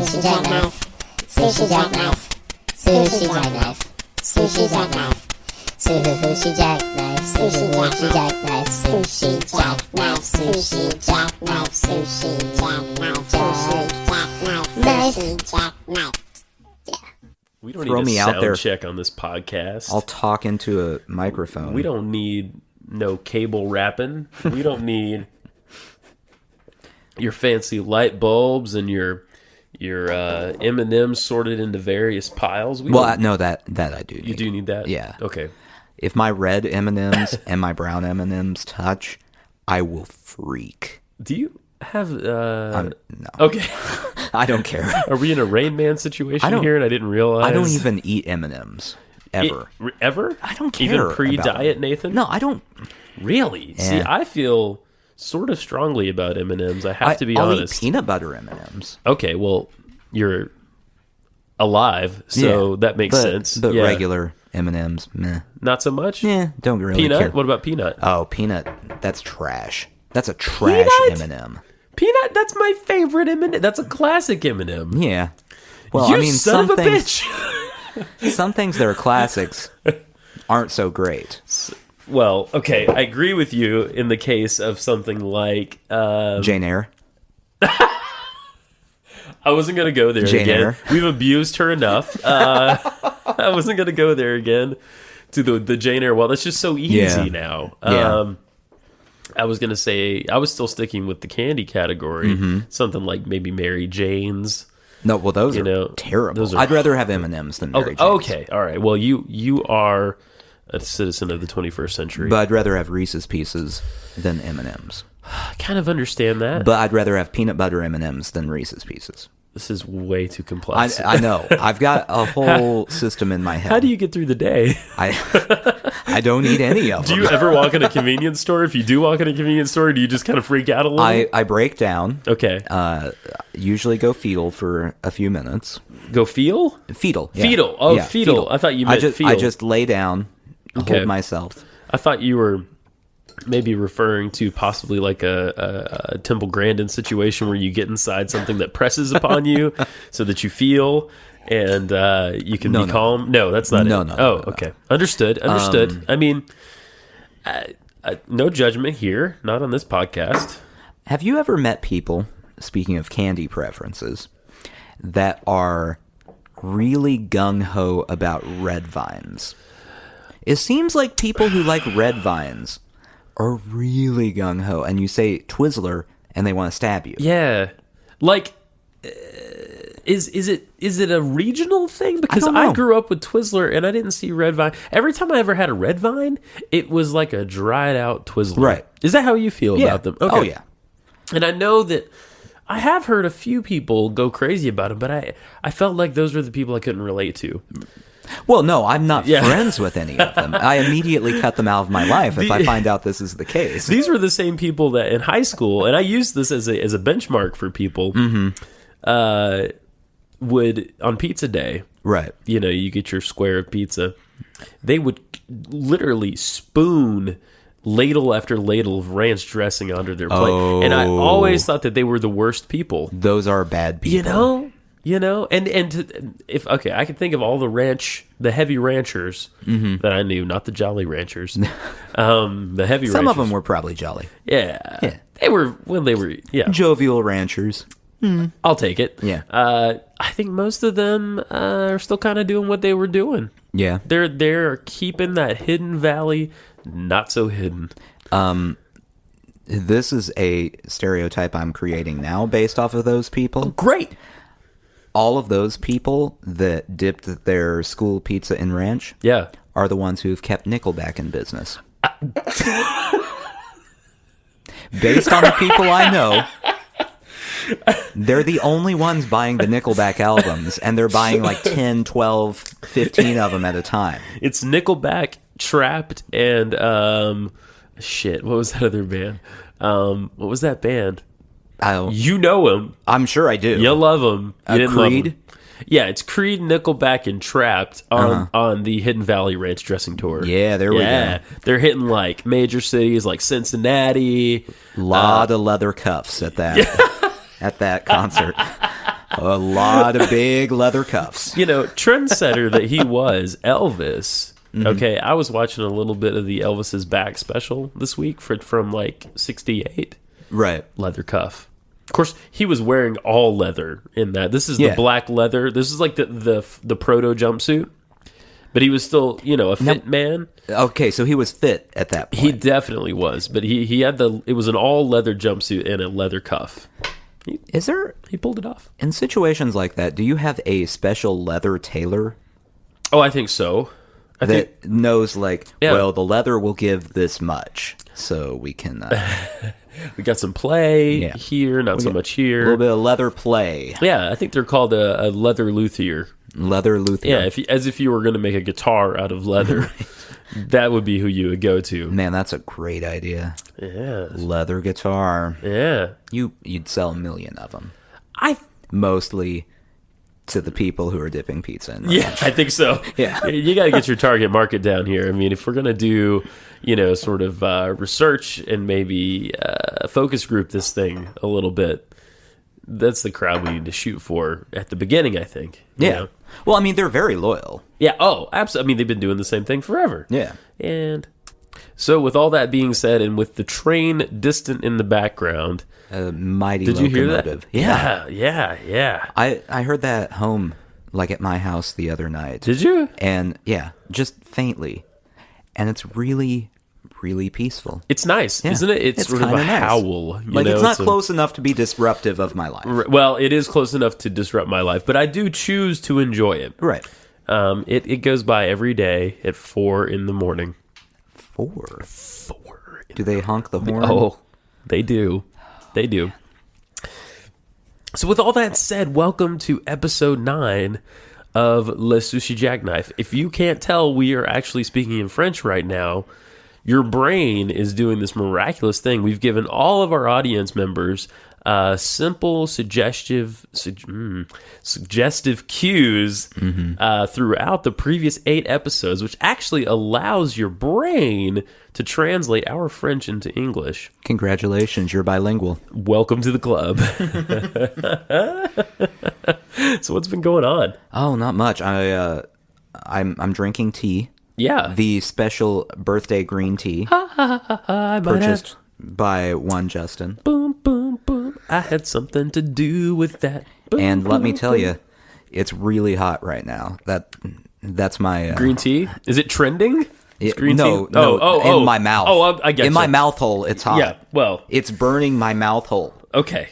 Sushi jackknife. Sushi jackknife. Sushi jackknife. Sushi jackknife. Sushi jackknife. Sushi jackknife. Sushi jackknife. Sushi jackknife. Sushi jackknife. Sushi jackknife. Yeah. We don't Throw need me a out sound there. check on this podcast. I'll talk into a microphone. We don't need no cable wrapping. We don't need your fancy light bulbs and your M&Ms sorted into various piles. No, that I do need. You do need that? Yeah. Okay. If my red M&Ms and my brown M&Ms touch, I will freak. Do you have... No. Okay. I don't care. Are we in a Rain Man situation here and I didn't realize? I don't even eat M&Ms. Ever. Ever? I don't care. Even pre-diet, Nathan? No, I don't. Really? Yeah. See, I feel sort of strongly about M&Ms. I have to be I'll honest. eat peanut butter M&Ms. Okay, well, you're alive, so that makes sense. But Yeah. regular M&Ms, meh. Not so much? Yeah, don't really Peanut? care. What about peanut? Oh, peanut. That's trash. That's a trash Peanut? M&M. Peanut? That's my favorite M&M. That's a classic M&M. Yeah. Well, You I mean, son some of a things, bitch! some things that are classics aren't so great. Well, okay, I agree with you in the case of something like... Jane Eyre. I wasn't going to go there Jane again. Eyre. We've abused her enough. I wasn't going to go there again to the Jane Eyre. Well, that's just so easy Yeah. now. Yeah. I was going to say, I was still sticking with the candy category. Something like maybe Mary Jane's. No, well, those You are know, terrible. those are- I'd rather have M&Ms than Mary Jane's. Okay, all right. Well, you are a citizen of the 21st century. But I'd rather have Reese's Pieces than M&Ms. I kind of understand that. But I'd rather have peanut butter M&Ms than Reese's Pieces. This is way too complex. I know. I've got a whole system in my head. How do you get through the day? I don't eat any of Do them. you ever walk in a convenience store? If you do walk in a convenience store, do you just kind of freak out a little? I break down. Okay. Usually go fetal for a few minutes. Go feel? Fetal. Yeah. Fetal. Oh, Yeah, fetal. I thought you meant just, feel. I just lay down, Okay. hold myself. I thought you were maybe referring to possibly like a Temple Grandin situation where you get inside something that presses upon you so that you feel and you can be calm. No, that's not it. No. Okay. Understood. I mean, no judgment here. Not on this podcast. Have you ever met people, speaking of candy preferences, that are really gung-ho about red vines? It seems like people who like red vines are really gung-ho, and you say Twizzler, and they want to stab you. Yeah. Like, is it a regional thing? Because don't know. I grew up with Twizzler and I didn't see red vine. Every time I ever had a red vine, it was like a dried out Twizzler. Right. Is that how you feel about them? Okay. Oh, yeah. And I know that I have heard a few people go crazy about them, but I felt like those were the people I couldn't relate to. Well, no, I'm not Yeah. friends with any of them. I immediately cut them out of my life if I find out this is the case. These were the same people that in high school, and I used this as a benchmark for people, would, on pizza day, Right. you know, you get your square of pizza, they would literally spoon ladle after ladle of ranch dressing onto their plate. And I always thought that they were the worst people. Those are bad people. You know, and I could think of all the heavy ranchers that I knew, not the jolly ranchers, the heavy ranchers. Some of them were probably jolly. Yeah. They were, Jovial ranchers. I'll take it. Yeah. I think most of them are still kind of doing what they were doing. Yeah. They're keeping that hidden valley not so hidden. This is a stereotype I'm creating now based off of those people. Great. All of those people that dipped their school pizza in ranch Yeah. are the ones who've kept Nickelback in business. Based on the people I know, they're the only ones buying the Nickelback albums, and they're buying like 10, 12, 15 of them at a time. It's Nickelback, Trapped, and what was that other band? What was that band? You know them. I'm sure I do. You love them. You didn't love Creed? 'em. Yeah, it's Creed, Nickelback, and Trapped on the Hidden Valley Ranch Dressing Tour. Yeah, there we go. They're hitting like major cities like Cincinnati. Lot of leather cuffs at that at that concert. A lot of big leather cuffs. Trendsetter that he was, Elvis. Okay, I was watching a little bit of the Elvis's Back special this week from like 68. Right. Leather cuff. Of course, he was wearing all leather in that. This is the black leather. This is like the proto jumpsuit. But he was still, a fit man. Okay, so he was fit at that point. He definitely was. But he had it was an all leather jumpsuit and a leather cuff. He pulled it off. In situations like that, do you have a special leather tailor? Oh, I think so. I think knows well, the leather will give this much, so we can... we got some play here, not so much here. A little bit of leather play. Yeah, I think they're called a leather luthier. Leather luthier. Yeah, as if you were going to make a guitar out of leather, that would be who you would go to. Man, that's a great idea. Yeah, leather guitar. Yeah, you'd sell 1 million of them. Mostly to the people who are dipping pizza in ranch. Yeah, I think so. Yeah, you got to get your target market down here. I mean, if we're going to do, sort of research and maybe focus group this thing a little bit, that's the crowd we need to shoot for at the beginning, I think. Yeah. Well, I mean, they're very loyal. Yeah. Oh, absolutely. I mean, they've been doing the same thing forever. Yeah. And so with all that being said, and with the train distant in the background, mighty did locomotive. You hear that? Yeah. I heard that home, like at my house the other night. Did you? And yeah, just faintly. And it's really, really peaceful. It's nice, isn't it? It's sort of a howl. It's not close enough to be disruptive of my life. Well, it is close enough to disrupt my life, but I do choose to enjoy it. Right. It goes by every day at 4 a.m. 4? 4. Do they honk the horn? Oh, they do. They do. So with all that said, welcome to episode 9 of Le Sushi Jackknife. If you can't tell, we are actually speaking in French right now. Your brain is doing this miraculous thing. We've given all of our audience members simple, suggestive cues throughout the previous 8 episodes, which actually allows your brain to translate our French into English. Congratulations, you're bilingual. Welcome to the club. So what's been going on? Oh, not much. I'm drinking tea. Yeah. The special birthday green tea purchased by one Justin. Boom, boom, boom. I had something to do with that. Boom, and let me boom, tell boom. you, it's really hot right now. That's my green tea. Is it trending? Green no, tea? No, in my mouth. Oh, I get in my mouth hole. It's hot. Yeah, well, it's burning my mouth hole. Okay.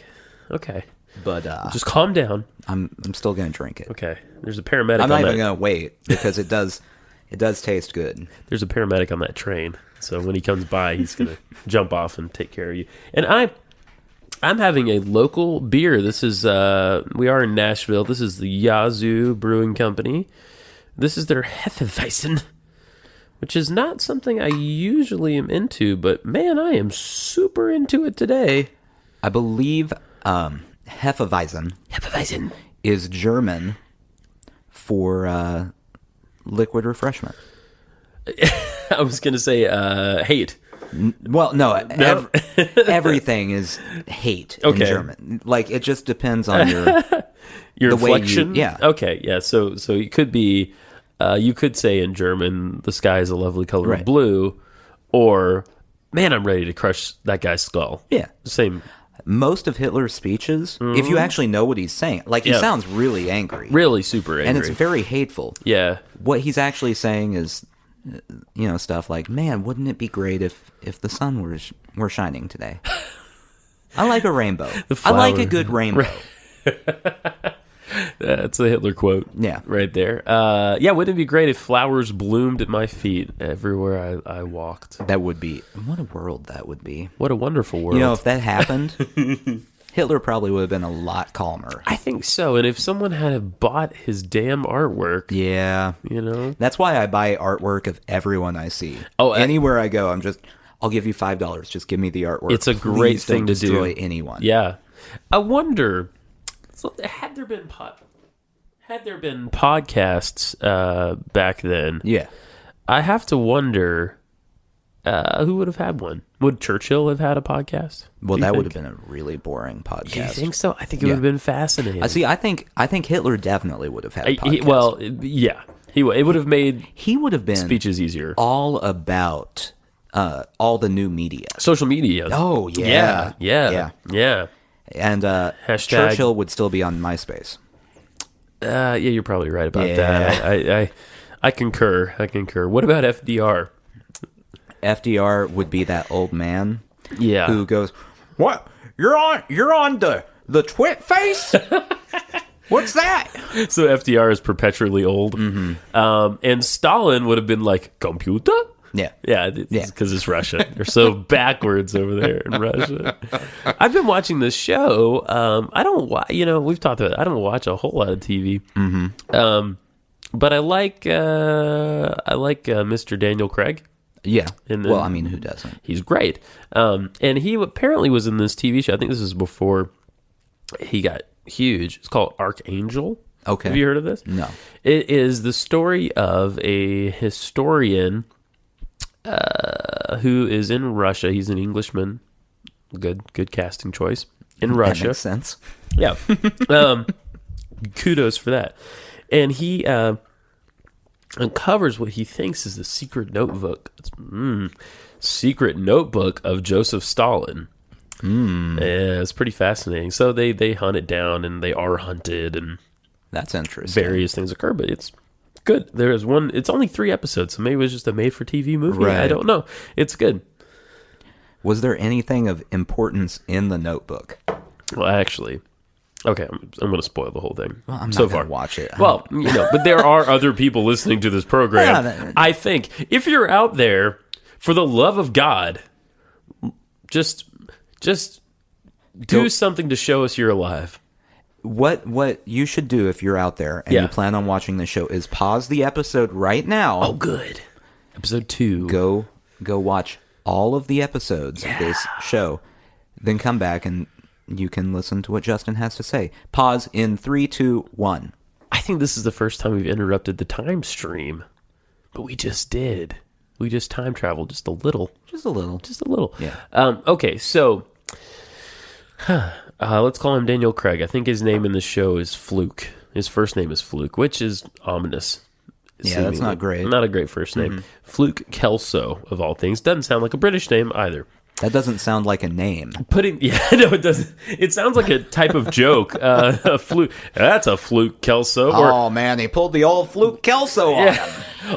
But just calm down. I'm still gonna drink it. Okay. There's a paramedic. I'm not even gonna wait because it does taste good. There's a paramedic on that train, so when he comes by, he's gonna jump off and take care of you. And I'm having a local beer. This is we are in Nashville. This is the Yazoo Brewing Company. This is their Hefeweizen, which is not something I usually am into, but man, I am super into it today. I believe Hefeweizen is German for liquid refreshment. I was going to say hate. Well, no. Everything is hate in German. Like, it just depends on your inflection. Yeah. Okay. Yeah. So it could be. You could say in German, "The sky is a lovely color of blue," or "Man, I'm ready to crush that guy's skull." Yeah. Same. Most of Hitler's speeches, if you actually know what he's saying, like, he sounds really angry. Really super angry. And it's very hateful. Yeah. What he's actually saying is, stuff like, man, wouldn't it be great if the sun were shining today? I like a rainbow. I like a good rainbow. That's a Hitler quote. Yeah. Right there. Wouldn't it be great if flowers bloomed at my feet everywhere I walked? That would be... What a world that would be. What a wonderful world. If that happened, Hitler probably would have been a lot calmer. I think so. And if someone had bought his damn artwork... Yeah. That's why I buy artwork of everyone I see. Oh, anywhere I go, I'll give you $5. Just give me the artwork. It's a great thing to destroy anyone. Yeah. I wonder... So had there been podcasts back then? Yeah, I have to wonder Who would have had one? Would Churchill have had a podcast? Well, Do you that would think? have been a really boring podcast. You think so? I think it would have been fascinating. I see. I think Hitler definitely would have had a podcast. Yeah. It would have made He would have been speeches easier. all about all the new media. Social media. Oh, yeah. Yeah. And Hashtag- Churchill would still be on MySpace. Yeah, you're probably right about Yeah. that. I concur. What about FDR? FDR would be that old man Yeah. who goes, "What? You're on the twit face? What's that?" So FDR is perpetually old. And Stalin would have been like, computer? Yeah. Yeah, because it's Russia. They're so backwards over there in Russia. I've been watching this show. I don't watch, we've talked about it. I don't watch a whole lot of TV. But I like Mr. Daniel Craig. Yeah. And then- Well, I mean, who doesn't? He's great. And he apparently was in this TV show. I think this is before he got huge. It's called Archangel. Okay. Have you heard of this? No. It is the story of a historian who is in Russia. He's an Englishman. Good casting choice. In Russia. That makes sense. Yeah. Kudos for that. And he uncovers what he thinks is the secret notebook. Secret notebook of Joseph Stalin. Yeah, it's pretty fascinating. So they hunt it down, and they are hunted, and That's interesting. various things occur, but it's good. There is one. It's only 3 episodes, so maybe it was just a made-for-TV movie. I Right. don't know. It's good. Was there anything of importance in the notebook? Well, actually, okay, I'm going to spoil the whole thing. Well, I'm so not far. gonna watch it. Well, but there are other people listening to this program. Yeah, that- I think if you're out there, for the love of God, just do Go- something to show us you're alive. What you should do if you're out there and Yeah. you plan on watching the show is pause the episode right now. Oh, good. Episode 2. Go watch all of the episodes of this show, then come back and you can listen to what Justin has to say. Pause in 3, 2, 1. I think this is the first time we've interrupted the time stream, but we just did. We just time traveled just a little. Just a little. Just a little. Yeah. Okay, so let's call him Daniel Craig. I think his name in the show is Fluke. His first name is Fluke, which is ominous. Yeah, that's not great. Not a great first name. Fluke Kelso, of all things. Doesn't sound like a British name either. That doesn't sound like a name. No, it doesn't. It sounds like a type of joke. A fluke. That's a Fluke Kelso. Or, Man, he pulled the old Fluke Kelso on him.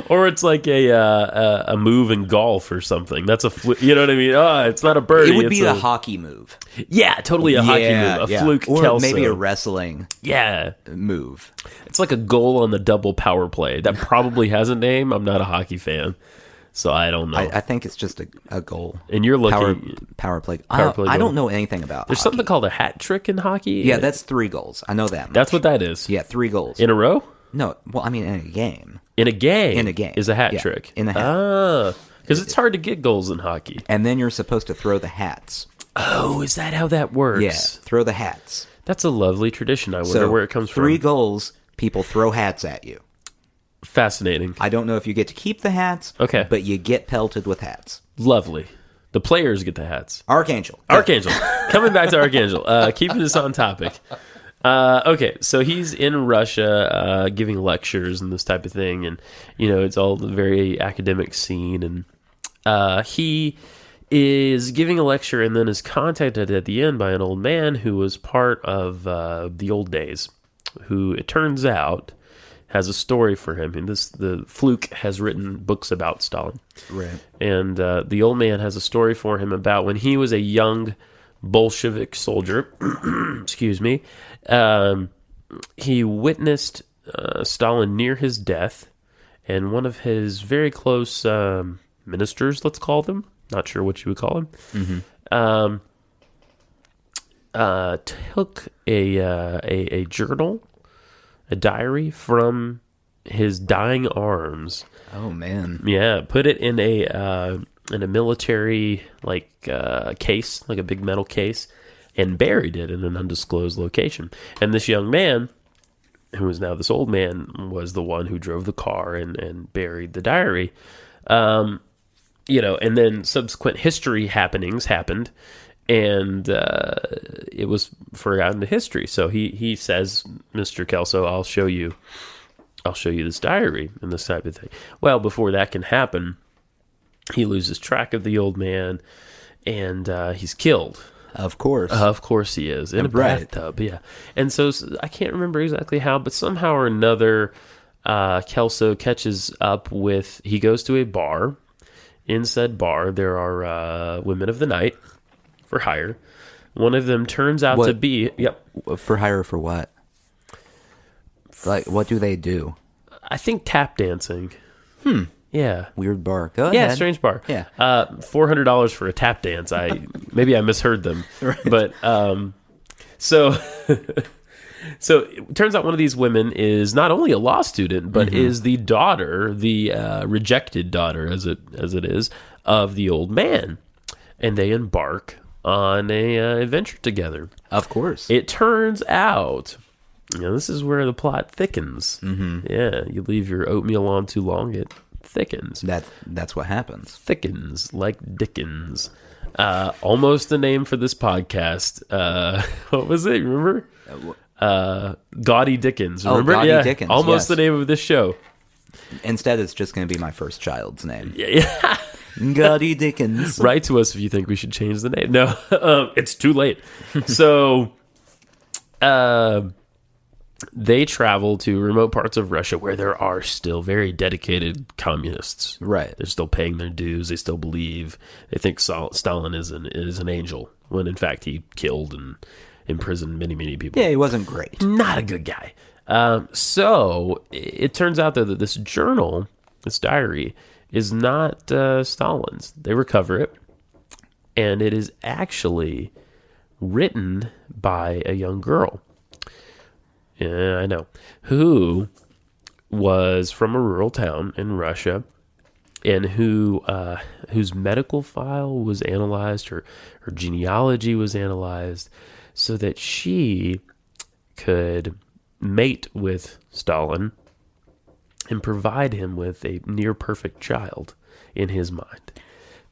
or it's like a move in golf or something. That's a fluke. You know what I mean? Oh, it's not a birdie. It would be it's a hockey move. Yeah, totally a hockey move. A Fluke or Kelso. maybe a wrestling Yeah. move. It's like a goal on the double power play. That probably has a name. I'm not a hockey fan, so I don't know. I think it's just a goal. And you're looking... Power play. Power play I goal. don't know anything about There's hockey. something called a hat trick in hockey. Yeah, that's 3 goals. I know that much. That's what that is. Yeah, 3 goals. In a row? No, well, I mean in a game. In a game. In a game. Is a hat Yeah, trick. in a hat. Ah. Because it's hard to get goals in hockey. And then you're supposed to throw the hats. Oh, is that how that works? Yeah, throw the hats. That's a lovely tradition. I wonder So where it comes 3 from. goals, people throw hats at you. Fascinating. I don't know if you get to keep the hats. Okay. But you get pelted with hats. Lovely. The players get the hats. Archangel. Archangel. Coming back to Archangel. Keeping us on topic. Okay, so he's in Russia giving lectures and this type of thing. And, it's all the very academic scene. And he is giving a lecture and then is contacted at the end by an old man who was part of the old days, who it turns out has a story for him. And the Fluke has written books about Stalin. Right. And the old man has a story for him about when he was a young Bolshevik soldier. Excuse me. He witnessed Stalin near his death, and one of his very close ministers, let's call them, not sure what you would call him, took a journal, a diary from his dying arms. Oh, man. Yeah, put it in a military case, like a big metal case, and buried it in an undisclosed location. And this young man, who is now this old man, was the one who drove the car and buried the diary. and then subsequent history happenings happened, and it was forgotten to history. So he says, Mr. Kelso, I'll show you this diary and this type of thing. Well, before that can happen, he loses track of the old man, and he's killed. Of course. Of course he is. In a bathtub, yeah. And so I can't remember exactly how, but somehow or another, Kelso catches up with, he goes to a bar. In said bar, there are women of the night for hire. One of them turns out to be... Yep. For hire for what? Like, what do they do? I think tap dancing. Yeah. Weird bar. Go ahead. Yeah, strange bar. Yeah. $400 for a tap dance. Maybe I misheard them. Right. But so so it turns out one of these women is not only a law student, but is the daughter, the rejected daughter, as it is, of the old man, and they embark on a adventure together. Of course. It turns out. This is where the plot thickens. Yeah, you leave your oatmeal on too long, it thickens. That's what happens. Thickens like Dickens. Almost the name for this podcast. What was it? Remember? Gaudy Dickens. Remember? Gaudy Dickens. Almost the name of this show. Instead, it's just going to be my first child's name. Yeah. Gaudy Dickens. Write to us if you think we should change the name. No, it's too late. So, they travel to remote parts of Russia where there are still very dedicated communists. Right. They're still paying their dues. They still believe. They think Stalin is an angel, when in fact he killed and imprisoned many, many people. Yeah, he wasn't great. Not a good guy. So it turns out, though, that this journal, this diary, is not Stalin's. They recover it, and it is actually written by a young girl. Yeah, I know. Who was from a rural town in Russia, and whose medical file was analyzed, her genealogy was analyzed, so that she could mate with Stalin and provide him with a near perfect child in his mind.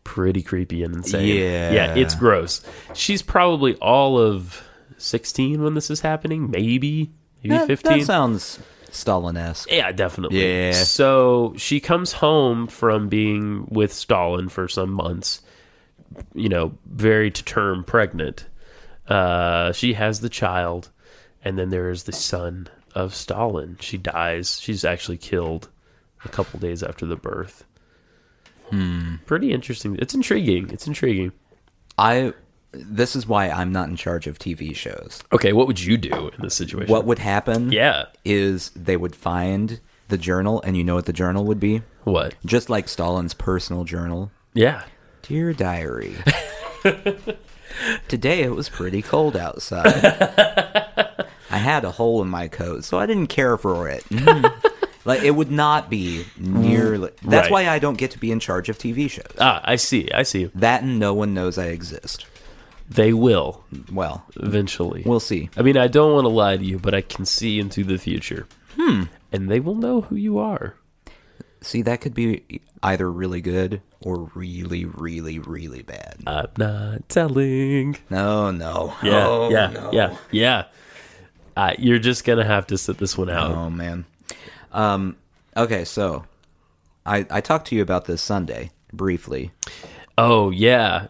Pretty creepy and insane. Yeah, it's gross. She's probably all of 16 when this is happening, maybe 15. That sounds Stalin-esque. Yeah, definitely. Yeah. So she comes home from being with Stalin for some months, very to term pregnant. She has the child, and then there is the son of Stalin. She dies. She's actually killed a couple days after the birth. Pretty interesting. It's intriguing. This is why I'm not in charge of TV shows. Okay, what would you do in this situation? What would happen Yeah. is they would find the journal, and you know what the journal would be? What? Just like Stalin's personal journal. Yeah. Dear diary. Today it was pretty cold outside. I had a hole in my coat, so I didn't care for it. Like, it would not be nearly... That's Right. why I don't get to be in charge of TV shows. I see. That and no one knows I exist. They will, Well, eventually. we'll see. I mean, I don't want to lie to you, but I can see into the future. And they will know who you are. See, that could be either really good or really, really, really bad. I'm not telling. No. Yeah. You're just going to have to sit this one out. Oh, man. Okay, so I talked to you about this Sunday, briefly. Oh, yeah.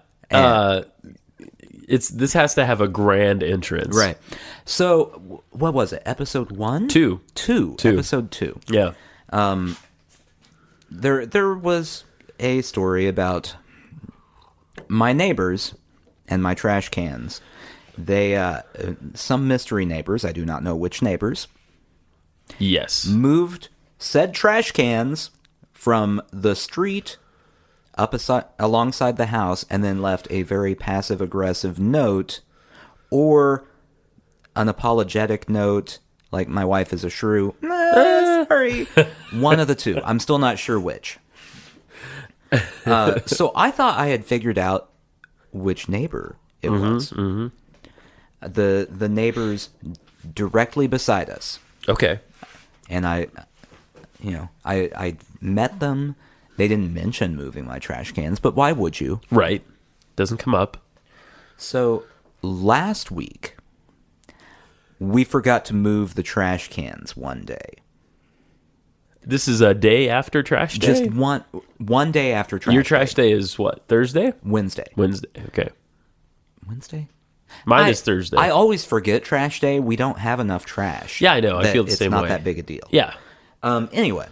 This has to have a grand entrance. Right. So, what was it? Episode 1? 2. Episode 2. Yeah. There was a story about my neighbors and my trash cans. They, some mystery neighbors, I do not know which neighbors, Yes. moved said trash cans from the street alongside the house, and then left a very passive-aggressive note, or an apologetic note, like my wife is a shrew. Sorry. One of the two. I'm still not sure which. So I thought I had figured out which neighbor it was. Mm-hmm. The neighbors directly beside us. Okay. And I met them, They didn't mention moving my trash cans, but why would you? Right. Doesn't come up. So last week, we forgot to move the trash cans one day. This is a day after trash day? Just one day after trash Your trash day is what? Thursday? Wednesday. Wednesday. Okay. Wednesday? Mine is Thursday. I always forget trash day. We don't have enough trash. Yeah, I know. I feel the same way. It's not that big a deal. Yeah. Anyway,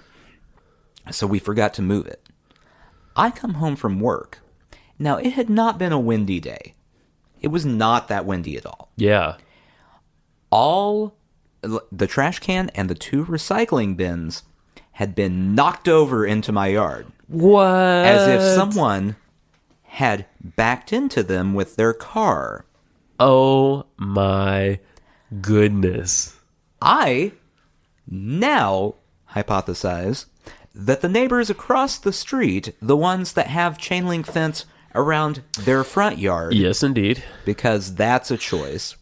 so we forgot to move it. I come home from work. Now, it had not been a windy day. It was not that windy at all. Yeah. All the trash can and the 2 recycling bins had been knocked over into my yard. What? As if someone had backed into them with their car. Oh my goodness. I now hypothesize that the neighbors across the street, the ones that have chain link fence around their front yard. Yes, indeed. Because that's a choice.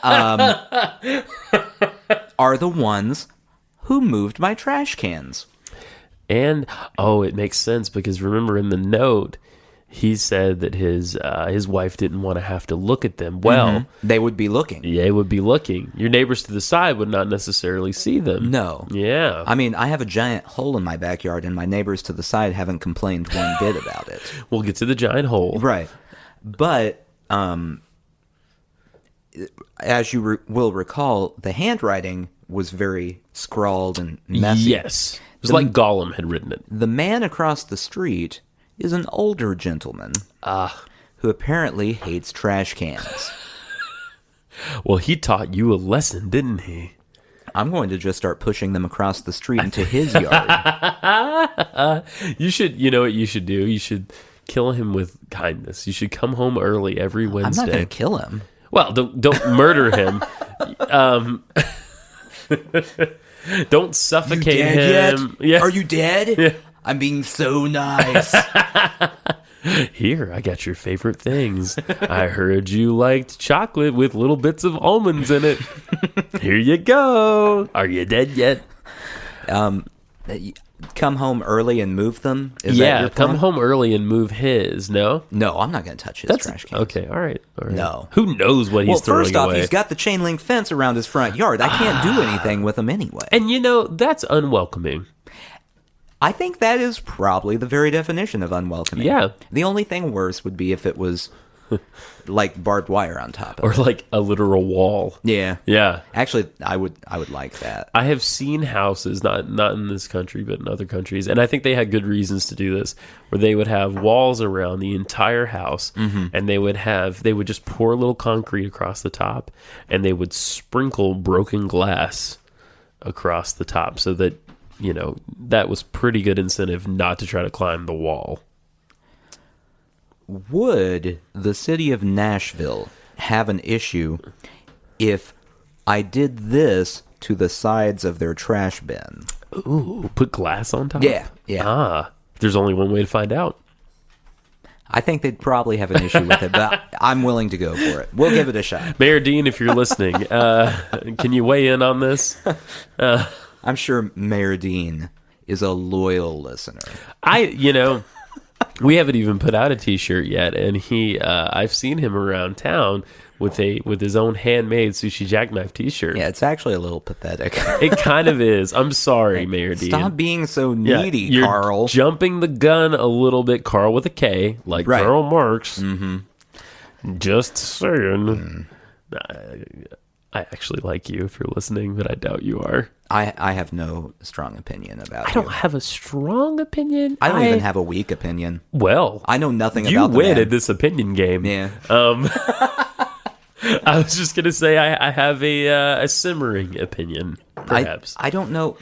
Are the ones who moved my trash cans. And, it makes sense because remember in the note, he said that his wife didn't want to have to look at them. Well, they would be looking. Yeah, they would be looking. Your neighbors to the side would not necessarily see them. No. Yeah. I mean, I have a giant hole in my backyard, and my neighbors to the side haven't complained one bit about it. We'll get to the giant hole. Right. But, as you will recall, the handwriting was very scrawled and messy. Yes. It was like Gollum had written it. The man across the street is an older gentleman who apparently hates trash cans. Well, he taught you a lesson, didn't he? I'm going to just start pushing them across the street into his yard. You know what you should do? You should kill him with kindness. You should come home early every Wednesday. I'm not going to kill him. Well, don't murder him. Don't suffocate You dead him. yet? Yeah. Are you dead? Yeah. I'm being so nice. Here, I got your favorite things. I heard you liked chocolate with little bits of almonds in it. Here you go. Are you dead yet? Come home early and move them? Is that your plan? Come home early and move his. No? No, I'm not going to touch his trash can. Okay, all right. No. Who knows what he's throwing first off, away? he's got the chain link fence around his front yard. I can't do anything with him anyway. And that's unwelcoming. I think that is probably the very definition of unwelcoming. Yeah. The only thing worse would be if it was like barbed wire on top of Or it. like a literal wall. Yeah. Yeah. Actually, I would like that. I have seen houses, not in this country, but in other countries, and I think they had good reasons to do this, where they would have walls around the entire house, and they would just pour a little concrete across the top, and they would sprinkle broken glass across the top, so that that was pretty good incentive not to try to climb the wall. Would the city of Nashville have an issue if I did this to the sides of their trash bin? Ooh, put glass on top? Yeah. There's only one way to find out. I think they'd probably have an issue with it, but I'm willing to go for it. We'll give it a shot. Mayor Dean, if you're listening, can you weigh in on this? I'm sure Mayor Dean is a loyal listener. We haven't even put out a T-shirt yet, and I've seen him around town with his own handmade Sushi Jackknife T-shirt. Yeah, it's actually a little pathetic. It kind of is. I'm sorry, Mayor Dean. Stop being so needy, you're Carl. Jumping the gun a little bit, Carl with a K, like Right. Karl Marx. Mm-hmm. Just saying. I actually like you if you're listening, but I doubt you are. I have no strong opinion about I don't have a strong opinion. I don't even have a weak opinion. Well, I know nothing you about the win man. at this opinion game. Yeah. I was just gonna say I have a simmering opinion, perhaps. I don't know.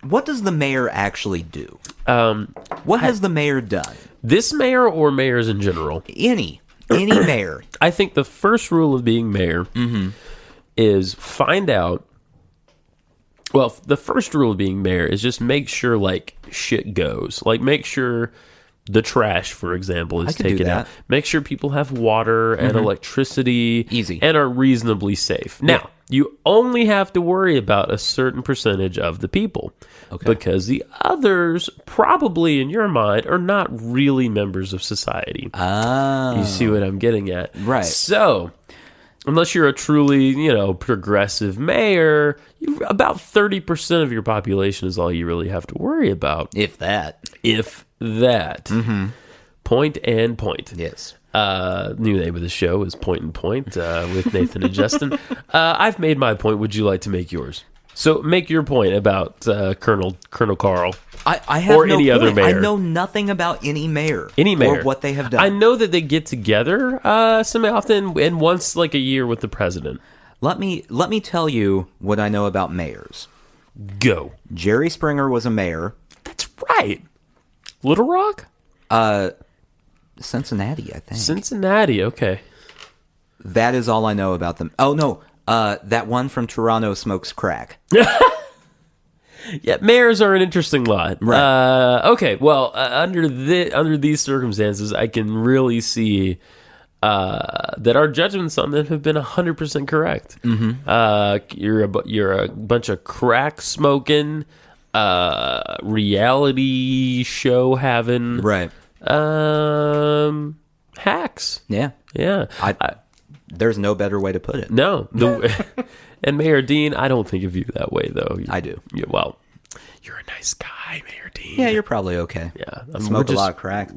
What does the mayor actually do? What has the mayor done? This mayor or mayors in general? Any mayor. I think the first rule of being mayor is find out. Well, the first rule of being mayor is just make sure shit goes. Make sure the trash, for example, is I could do taken out. that. Make sure people have water and electricity. Easy. And are reasonably safe. Now, you only have to worry about a certain percentage of the people. Okay. Because the others, probably in your mind, are not really members of society. Ah. You see what I'm getting at? Right. So, unless you're a truly, progressive mayor, about 30% of your population is all you really have to worry about. If that. If that. Point and point. Yes. New name of the show is Point and Point with Nathan and Justin. I've made my point. Would you like to make yours? So make your point about Colonel Carl. I have or no any other point. mayor. I know nothing about any mayor. Or what they have done. I know that they get together semi-often and once like a year with the president. Let me tell you what I know about mayors. Go. Jerry Springer was a mayor. That's right. Little Rock? Cincinnati, I think. Cincinnati, okay. That is all I know about them. Oh, no. That one from Toronto smokes crack. Yeah, mayors are an interesting lot. Right. Okay, well, under these circumstances, I can really see that our judgments on them have been 100% correct. You're a bunch of crack smoking, reality show having, Right. hacks. Yeah. Yeah. There's no better way to put it. No. And Mayor Dean, I don't think of you that way, though. I do. Well, you're a nice guy, Mayor Dean. Yeah, you're probably okay. Yeah. I smoke a lot of crack.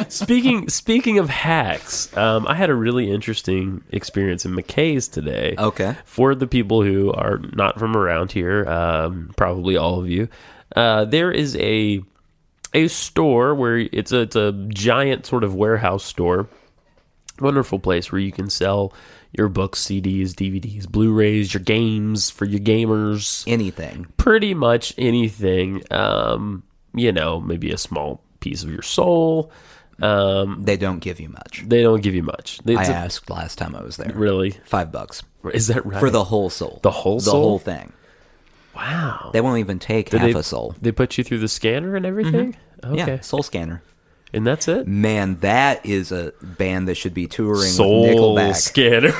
Speaking of hacks, I had a really interesting experience in McKay's today. Okay. For the people who are not from around here, probably all of you, there is a store where it's a giant sort of warehouse store. Wonderful place where you can sell your books, CDs, DVDs, Blu-rays, your games for your gamers. Anything. Pretty much anything. Maybe a small piece of your soul. They don't give you much. They don't give you much. I asked last time I was there. Really? $5. Is that right? For the whole soul. The whole soul? The whole thing. Wow. They won't even take half a soul. They put you through the scanner and everything? Okay. Yeah, soul scanner. And that's it? Man, that is a band that should be touring Soul with Nickelback. Scanner.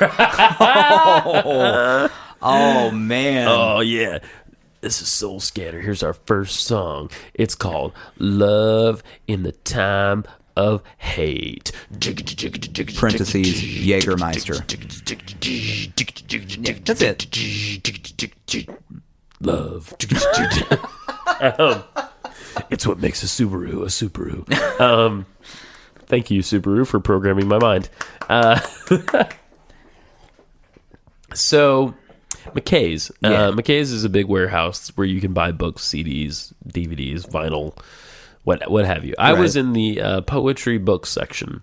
Oh, man. Oh, yeah. This is Soul Scanner. Here's our first song. It's called Love in the Time of Hate. Parentheses, Jägermeister. Yeah, that's it. Love. It's what makes a Subaru a Subaru. Thank you, Subaru, for programming my mind. So, McKay's. Yeah. McKay's is a big warehouse where you can buy books, CDs, DVDs, vinyl, what have you. I was in the poetry book section.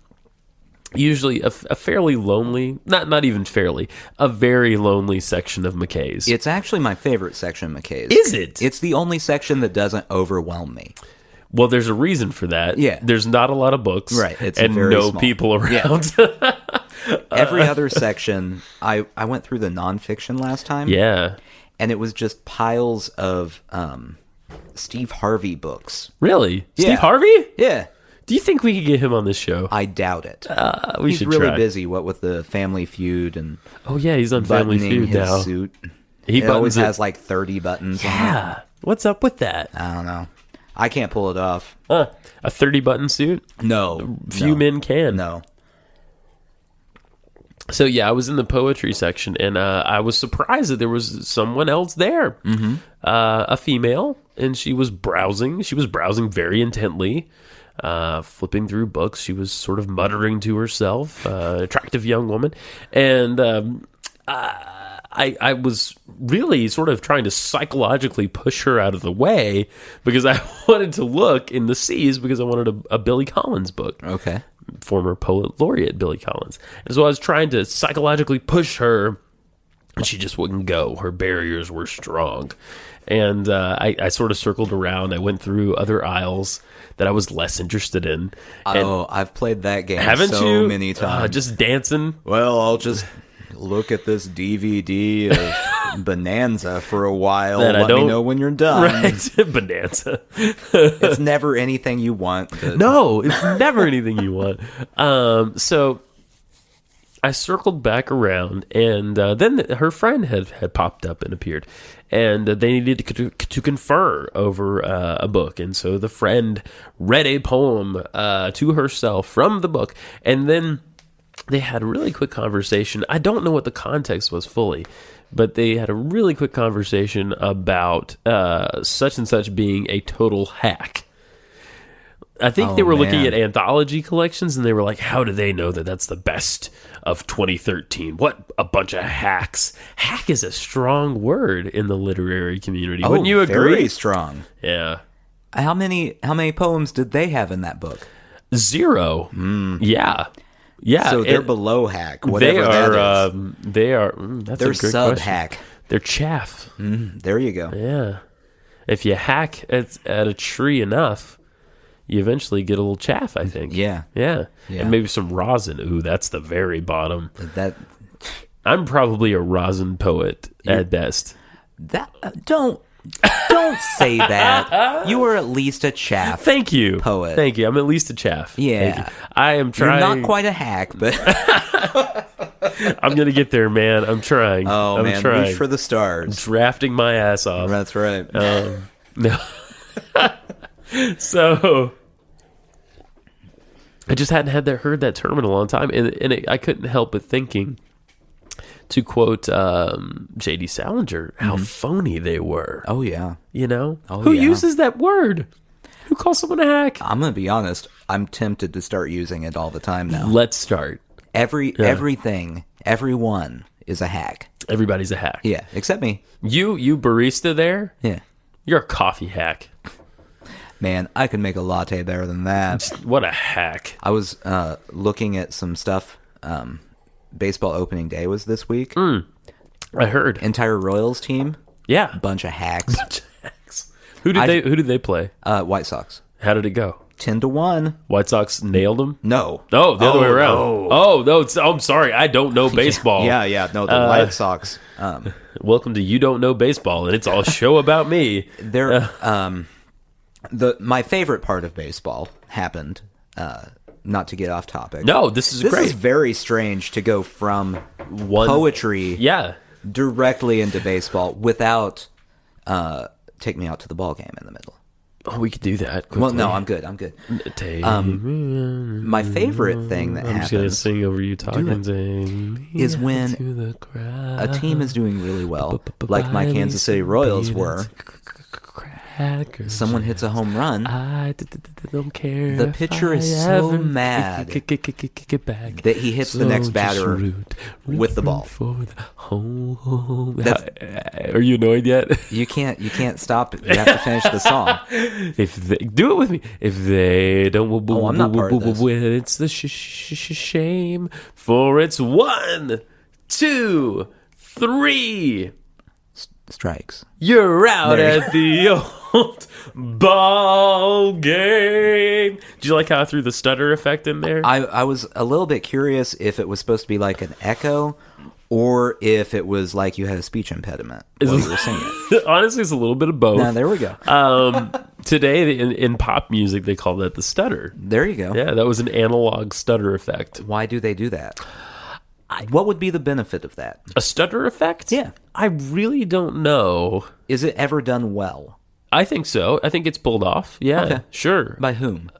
Usually a fairly lonely, not even fairly, a very lonely section of McKay's. It's actually my favorite section of McKay's. Is it? It's the only section that doesn't overwhelm me. Well, there's a reason for that. Yeah. There's not a lot of books. Right. It's and very no small. people around. Yeah. Every other section, I went through the nonfiction last time. Yeah. And it was just piles of Steve Harvey books. Really? Yeah. Steve Harvey? Yeah. Do you think we could get him on this show? I doubt it. He's He's really try. busy, what with the Family Feud and Oh, yeah, he's on Family buttoning Feud his now. suit. He It always buttons it. has like 30 buttons on it. Yeah. What's up with that? I don't know. I can't pull it off. A 30-button suit? No. Few men can. No. So, yeah, I was in the poetry section, and I was surprised that there was someone else there. Mm-hmm. A female, and she was browsing. She was browsing very intently, flipping through books. She was sort of muttering to herself, attractive young woman. And I was really sort of trying to psychologically push her out of the way because I wanted to look in the seas because I wanted a Billy Collins book. Okay. Former poet laureate Billy Collins. And so I was trying to psychologically push her, and she just wouldn't go. Her barriers were strong. And I sort of circled around. I went through other aisles that I was less interested in. And I've played that game haven't so you? many times. Just dancing. Well, I'll just look at this DVD of Bonanza for a while. That I Let me don't- know when you're done. Right, Bonanza. It's never anything you want. But No, it's never anything you want. So I circled back around, and then her friend had popped up and appeared, and they needed to confer over a book. And so the friend read a poem to herself from the book, and then they had a really quick conversation. I don't know what the context was fully, but they had a really quick conversation about such and such being a total hack. I think they were looking man. at anthology collections, and they were like, how do they know that that's the best of 2013? What a bunch of hacks. Hack is a strong word in the literary community. Wouldn't you agree? Very strong. Yeah. How many poems did they have in that book? 0. Yeah. Yeah. So they're and below hack, they whatever are, that is. they are, that's They're a great sub question. hack. They're chaff. There you go. Yeah. If you hack at a tree enough, you eventually get a little chaff, I think. Yeah. Yeah. Yeah. And maybe some rosin. Ooh, that's the very bottom. That I'm probably a rosin poet at best. don't say that. You are at least a chaff. Thank you. Poet. Thank you. I'm at least a chaff. Yeah. Thank you. I am You're trying. not quite a hack, but I'm going to get there, man. I'm trying. oh I'm man, trying. reach for the stars. Drafting my ass off. That's right. No. So I just hadn't heard that term in a long time, and I couldn't help but thinking, to quote J.D. Salinger, how phony they were. Oh yeah. You know, Oh, who yeah. uses that word? Who calls someone a hack? I'm gonna be honest. I'm tempted to start using it all the time now. Let's start. Everything, everyone is a hack. Everybody's a hack. Yeah, except me. You barista there, Yeah. you're a coffee hack. Man, I could make a latte better than that. What a hack. I was looking at some stuff. Baseball opening day was this week. I heard. Entire Royals team, Yeah. bunch of hacks. Hacks. Who did they play? White Sox, How did it go? 10-1. White Sox nailed them? No. Oh, the other way around. no. Oh, no. I'm sorry. I don't know baseball. Yeah. No, the White Sox. Welcome to You Don't Know Baseball, and it's all a show about me. They're my favorite part of baseball happened. Not to get off topic. No, this is This great. is very strange to go from One poetry Yeah. directly into baseball without take me out to the ball game in the middle. Oh, we could do that quickly. Well, no, I'm good. Take My favorite thing that I'm just going to happens sing over you talking. it. Sing is me when out to the crowd. a team is doing really well, like my Kansas City Royals were. Crackers. Someone hits a home run. I don't care. The if pitcher is I so ever mad kick it back. that he hits the next So batter just with the ball. For the home. That's- Are you annoyed yet? You can't stop it. You have to finish the song. If they do it with me, if they don't, Oh, I'm not part of this. it's the shame. For it's 1, 2, 3. Strikes. You're out There you at the old ball game. Did you like how I threw the stutter effect in there? I was a little bit curious if it was supposed to be like an echo or if it was like you had a speech impediment while you were singing. Honestly, it's a little bit of both. Now, there we go. Today, in pop music, they call that the stutter. There you go. Yeah, that was an analog stutter effect. Why do they do that? What would be the benefit of that? A stutter effect? Yeah. I really don't know. Is it ever done well? I think so. I think it's pulled off. Yeah, Okay. sure. By whom?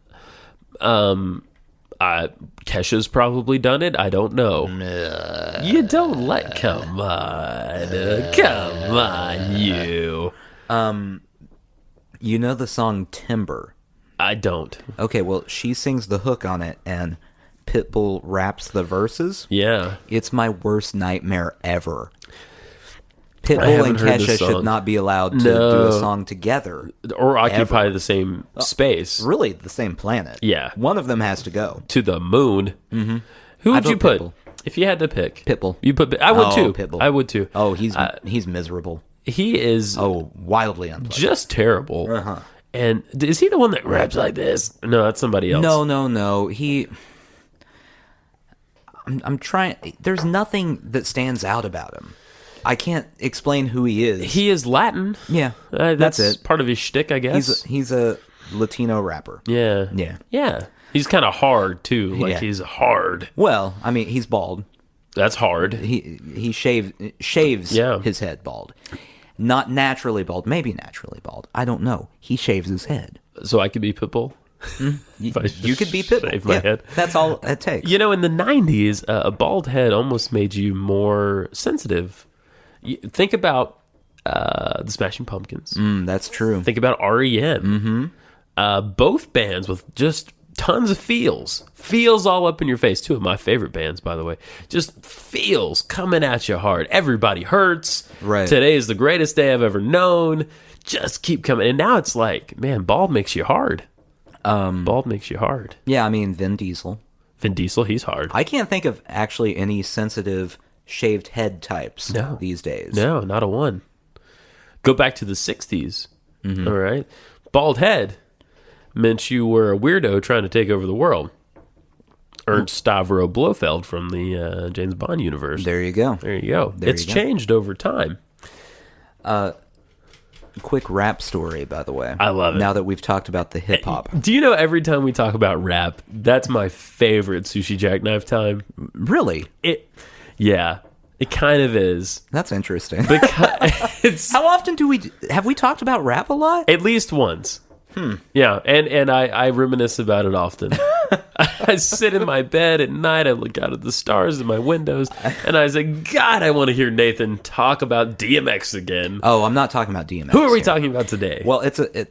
Kesha's probably done it. I don't know. You don't like. Come on, you. You know the song Timber. I don't. Okay, well, she sings the hook on it and Pitbull raps the verses. Yeah. It's my worst nightmare ever. I Pitbull and haven't heard this Kesha song. should not be allowed to No. do a song together. Or occupy Ever. the same space. Really, the same planet. Yeah. One of them has to go. To the moon. Mm-hmm. Who would I you vote put? Pitbull. If you had to pick. Pitbull. You put. I would Oh, too. Pitbull. I would too. Oh, he's miserable. He is Oh, wildly unpleasant. just terrible. Uh-huh. And is he the one that raps like this? No, that's somebody else. No. I'm trying. There's nothing that stands out about him. I can't explain who he is. He is Latin. Yeah, That's it. part of his shtick, I guess. He's a Latino rapper. Yeah. Yeah. Yeah. He's kind of hard, too. Like, Yeah. he's hard. Well, I mean, he's bald. That's hard. He shaves Yeah. his head bald. Not naturally bald. Maybe naturally bald. I don't know. He shaves his head. So I could be Pitbull? If I You could be Pitbull. shave my head. That's all it takes. You know, in the 90s, a bald head almost made you more sensitive. Think about the Smashing Pumpkins. That's true. Think about REM. Both bands with just tons of feels all up in your face. Two of my favorite bands, by the way. Just feels coming at you hard. Everybody hurts. Right. Today is the greatest day I've ever known. Just keep coming. And now it's like, man, bald makes you hard. Bald makes you hard. Yeah, I mean, Vin Diesel. Vin Diesel, he's hard. I can't think of actually any sensitive shaved head types these days. No, not a one. Go back to the 60s. All right. Bald head meant you were a weirdo trying to take over the world. Ernst Stavro Blofeld from the James Bond universe. There you go. There you go. There It's you go. changed over time. Quick rap story, by the way. I love it. Now that we've talked about the hip hop. Do you know every time we talk about rap, that's my favorite Sushi Jackknife time? Really? Yeah, it kind of is. That's interesting. Because it's How often have we talked about rap a lot? at least once. Yeah, and I reminisce about it often. I sit in my bed at night, I look out at the stars in my windows, and I say, God, I want to hear Nathan talk about DMX again. Oh, I'm not talking about DMX. Who are we here. talking about today? Well,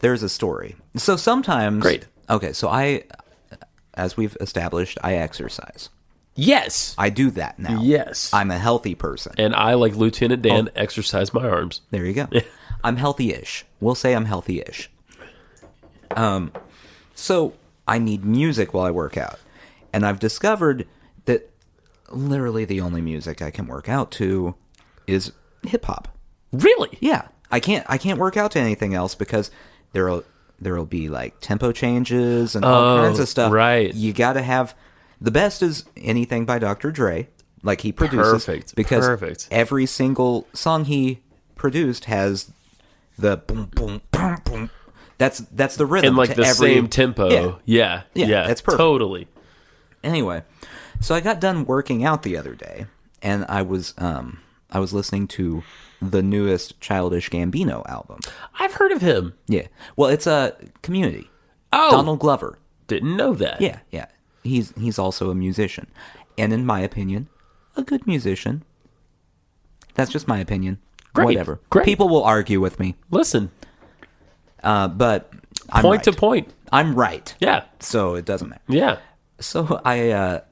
there's a story. So sometimes... Great. Okay, so as we've established, I exercise. Yes. I do that now. Yes. I'm a healthy person. And I, like Lieutenant Dan, Oh. exercise my arms. There you go. I'm healthy-ish. We'll say I'm healthy-ish. So I need music while I work out. And I've discovered that literally the only music I can work out to is hip-hop. Really? Yeah. I can't work out to anything else because there'll be like tempo changes and all kinds of stuff. right. You got to have the best is anything by Dr. Dre, like he produces. Perfect, Because perfect. every single song he produced has the boom boom boom boom. That's the rhythm In like to the every same tempo. Yeah. Yeah. That's perfect. Totally. Anyway, so I got done working out the other day, and I was listening to the newest Childish Gambino album. I've heard of him. Yeah. Well, it's a Community. Oh. Donald Glover. Didn't know that. Yeah. He's also a musician. And in my opinion, a good musician. That's just my opinion. Great. Whatever. Great. People will argue with me. Listen, But I'm point right. to point. I'm right. Yeah. So it doesn't matter. Yeah. So I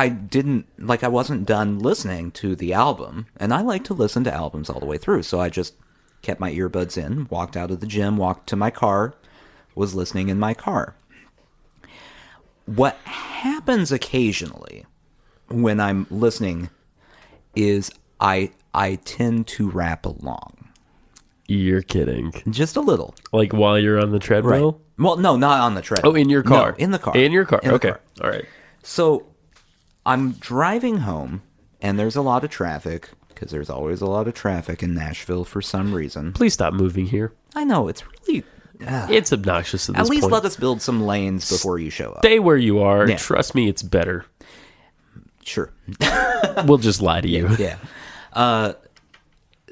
didn't, like, I wasn't done listening to the album, and I like to listen to albums all the way through, so I just kept my earbuds in, walked out of the gym, walked to my car, was listening in my car. What happens occasionally when I'm listening is I tend to rap along. You're kidding. Just a little. Like while you're on the treadmill? Well, no, not on the treadmill. Oh, in your car. No, in the car. In your car. In the Okay. car. All right. So I'm driving home, and there's a lot of traffic, because there's always a lot of traffic in Nashville for some reason. Please stop moving here. I know, it's really... It's obnoxious at this at least point. let us build some lanes before you show up. Stay where you are. Yeah. Trust me, it's better. Sure. We'll just lie to you. Yeah.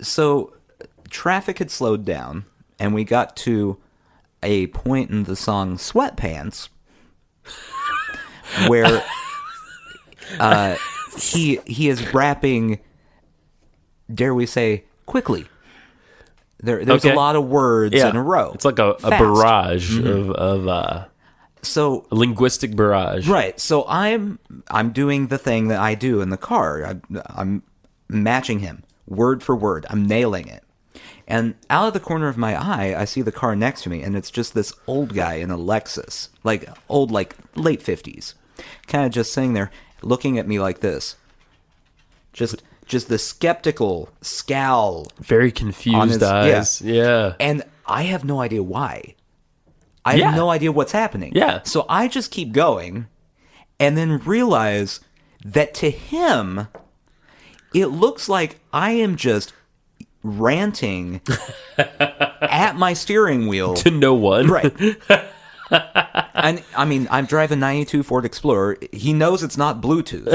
So traffic had slowed down, and we got to a point in the song Sweatpants where he is rapping, dare we say, quickly. There's Okay. a lot of words in a row. It's like a Fast. barrage of So linguistic barrage. right, so I'm doing the thing that I do in the car. I'm matching him word for word. I'm nailing it. And out of the corner of my eye, I see the car next to me, and it's just this old guy in a Lexus, like old, like late 50s, kind of just sitting there looking at me like this. Just the skeptical scowl. Very confused On his- eyes. Yeah. And I have no idea why. I Yeah. have no idea what's happening. Yeah. So I just keep going and then realize that to him, it looks like I am just ranting at my steering wheel. To no one. Right. And I mean, I'm driving 92 Ford Explorer. He knows it's not Bluetooth.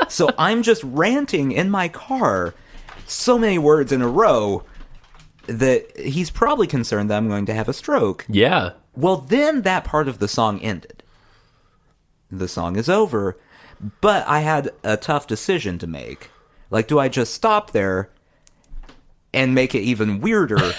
So I'm just ranting in my car so many words in a row that he's probably concerned that I'm going to have a stroke. Yeah. Well, then that part of the song ended. The song is over, but I had a tough decision to make. Like, do I just stop there and make it even weirder?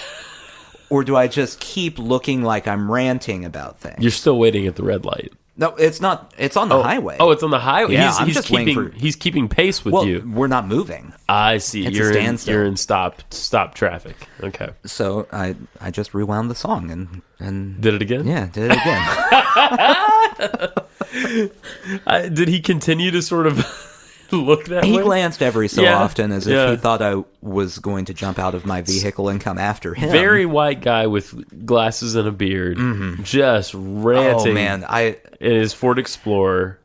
Or do I just keep looking like I'm ranting about things? You're still waiting at the red light. No, it's not. It's on the highway. Oh, it's on the highway. Yeah, he's, I'm he's just keeping. waiting for- He's keeping pace with well, you. we're not moving. I see. It's a You're standstill. you're in stop traffic. Okay. So I just rewound the song and Did it again? yeah, did it again. Did he continue to sort of look that He way? glanced every so Yeah, often as if yeah. he thought I was going to jump out of my vehicle and come after him. Very white guy with glasses and a beard, just ranting. Oh man, in his Ford Explorer.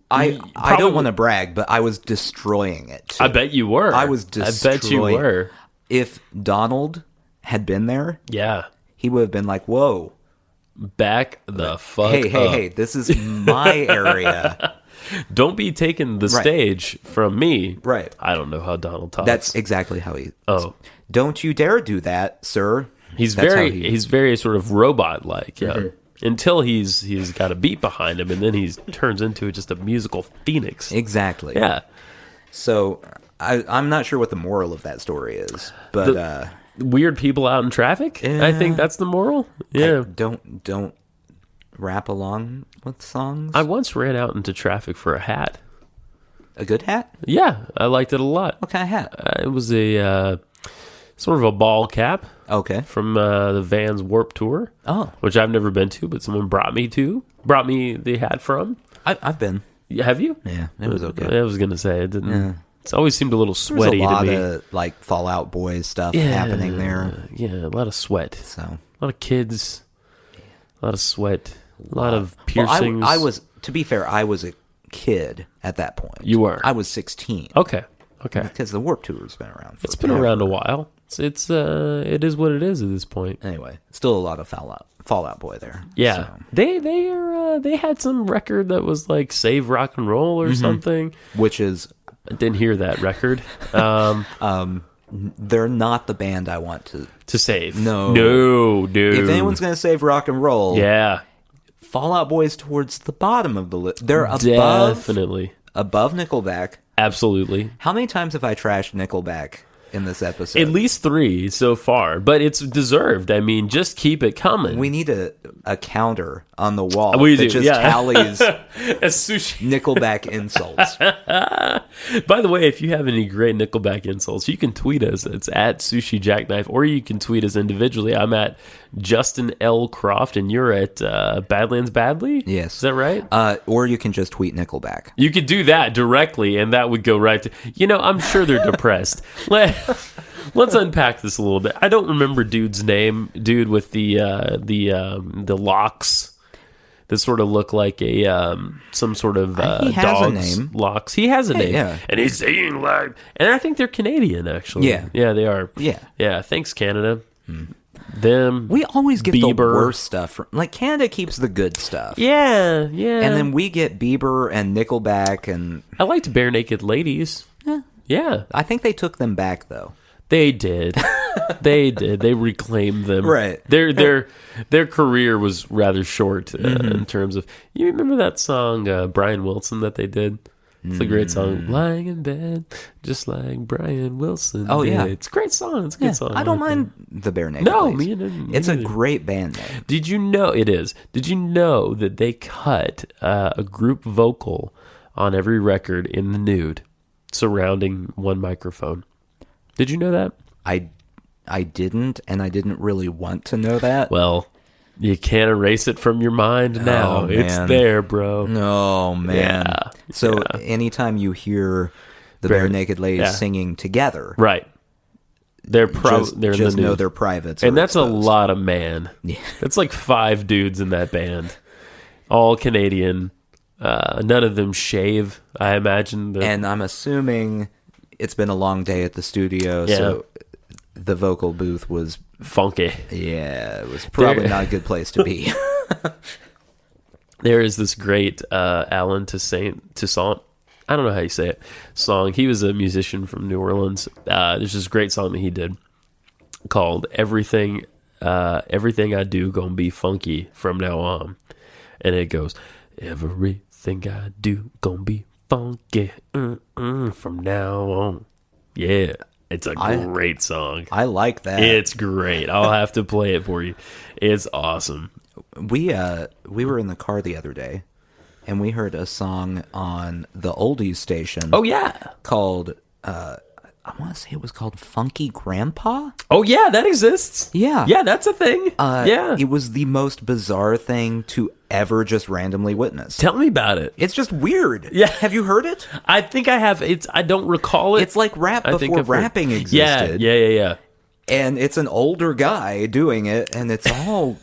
I Probably- don't want to brag, but I was destroying it. too. I bet you were. I was I bet you destroying- were. If Donald had been there, Yeah. he would have been like, "Whoa, Back the fuck hey, up. hey, this is my area." Don't be taking the Right. stage from me. Right. I don't know how Donald talks. That's exactly how he. Oh. Don't you dare do that, sir. He's That's very how he- he's very sort of robot like, yeah. Until he's got a beat behind him, and then he turns into just a musical phoenix. Exactly. Yeah. So I'm not sure what the moral of that story is, but Weird people out in traffic? I think that's the moral. Yeah. don't rap along with songs. I once ran out into traffic for a hat. A good hat? Yeah, I liked it a lot. What kind of hat? It was a sort of a ball cap Okay. from the Vans Warp Tour. Oh. Which I've never been to, but someone brought me the hat from. I've been. Have you? Yeah, it was okay. I was gonna say it didn't. Yeah. It's always seemed a little There was sweaty a lot to me. of like Fallout Boy stuff happening there. Yeah, a lot of sweat, So a lot of kids, a lot of sweat, a lot of Well, piercings. I was, to be fair, I was a kid at that point. You were? I was 16. Okay. Because the Warp Tour's been around. It's been around a while. It is what it is at this point. Anyway, still a lot of Fallout Boy there. Yeah, So. they had some record that was like Save Rock and Roll or something. Which is, I didn't hear that record. they're not the band I want To save. No. No. If anyone's going to save rock and roll, Yeah, Fallout Boy's towards the bottom of the list. They're definitely. above Nickelback. Absolutely. How many times have I trashed Nickelback in this episode? At least 3 so far, but it's deserved. I mean, just keep it coming. We need a counter on the wall We that do, just yeah. tallies As sushi. Nickelback insults. By the way, if you have any great Nickelback insults, you can tweet us. It's at Sushi Jackknife, or you can tweet us individually. I'm at Justin L. Croft, and you're at Badlands Badly? Yes. Is that right? Or you can just tweet Nickelback. You could do that directly, and that would go right to... I'm sure they're depressed. Let's unpack this a little bit. I don't remember dude's name. Dude with the locks that sort of look like a some sort of He has a dog's name. locks. He has a name, yeah. and he's saying like, and I think they're Canadian actually. Yeah. yeah, they are. Yeah. Thanks, Canada. Them. We always get the Bieber. worst stuff. Like, Canada keeps the good stuff. Yeah. And then we get Bieber and Nickelback, and I liked Bare Naked Ladies. Yeah, I think they took them back, though. they did. They did. They reclaimed them. Right. Their career was rather short in terms of. You remember that song Brian Wilson that they did? It's a great song. Lying in bed, just like Brian Wilson. Oh, did. yeah. It's a great song. It's a good song. I don't like mind the Bare Naked No, Ladies. me It's a neither. great band name. that. Did you know it is? Did you know that they cut a group vocal on every record in the nude, surrounding one microphone? Did you know that? I didn't, and I didn't really want to know that. Well, you can't erase it from your mind now. Oh, It's man. there, bro. No, man. Yeah, So yeah. anytime you hear the Bare- Bare Naked Ladies yeah. singing together, Right. They're they're in just the know nude. their privates. And are that's a exposed. lot of man. Yeah. That's like 5 dudes in that band, all Canadian. None of them shave, I imagine. And I'm assuming it's been a long day at the studio, so the vocal booth was funky. Yeah, it was probably not a good place to be. There is this great Alan Toussaint, I don't know how you say it, song. He was a musician from New Orleans. There's this great song that he did called Everything I Do Gonna Be Funky From Now On. And it goes, everything I do gonna be funky from now on. Yeah, it's a great song. I like that. It's great. I'll have to play it for you. It's awesome. We were in the car the other day, and we heard a song on the oldies station. Oh, yeah. Called, I want to say it was called Funky Grandpa? Oh, yeah, that exists. Yeah. Yeah, that's a thing. Yeah. It was the most bizarre thing to ever just randomly witness. Tell me about it. It's just weird. Yeah. Have you heard it? I think I have. I don't recall it. It's like rap before rapping existed. Yeah. And it's an older guy doing it, and it's all...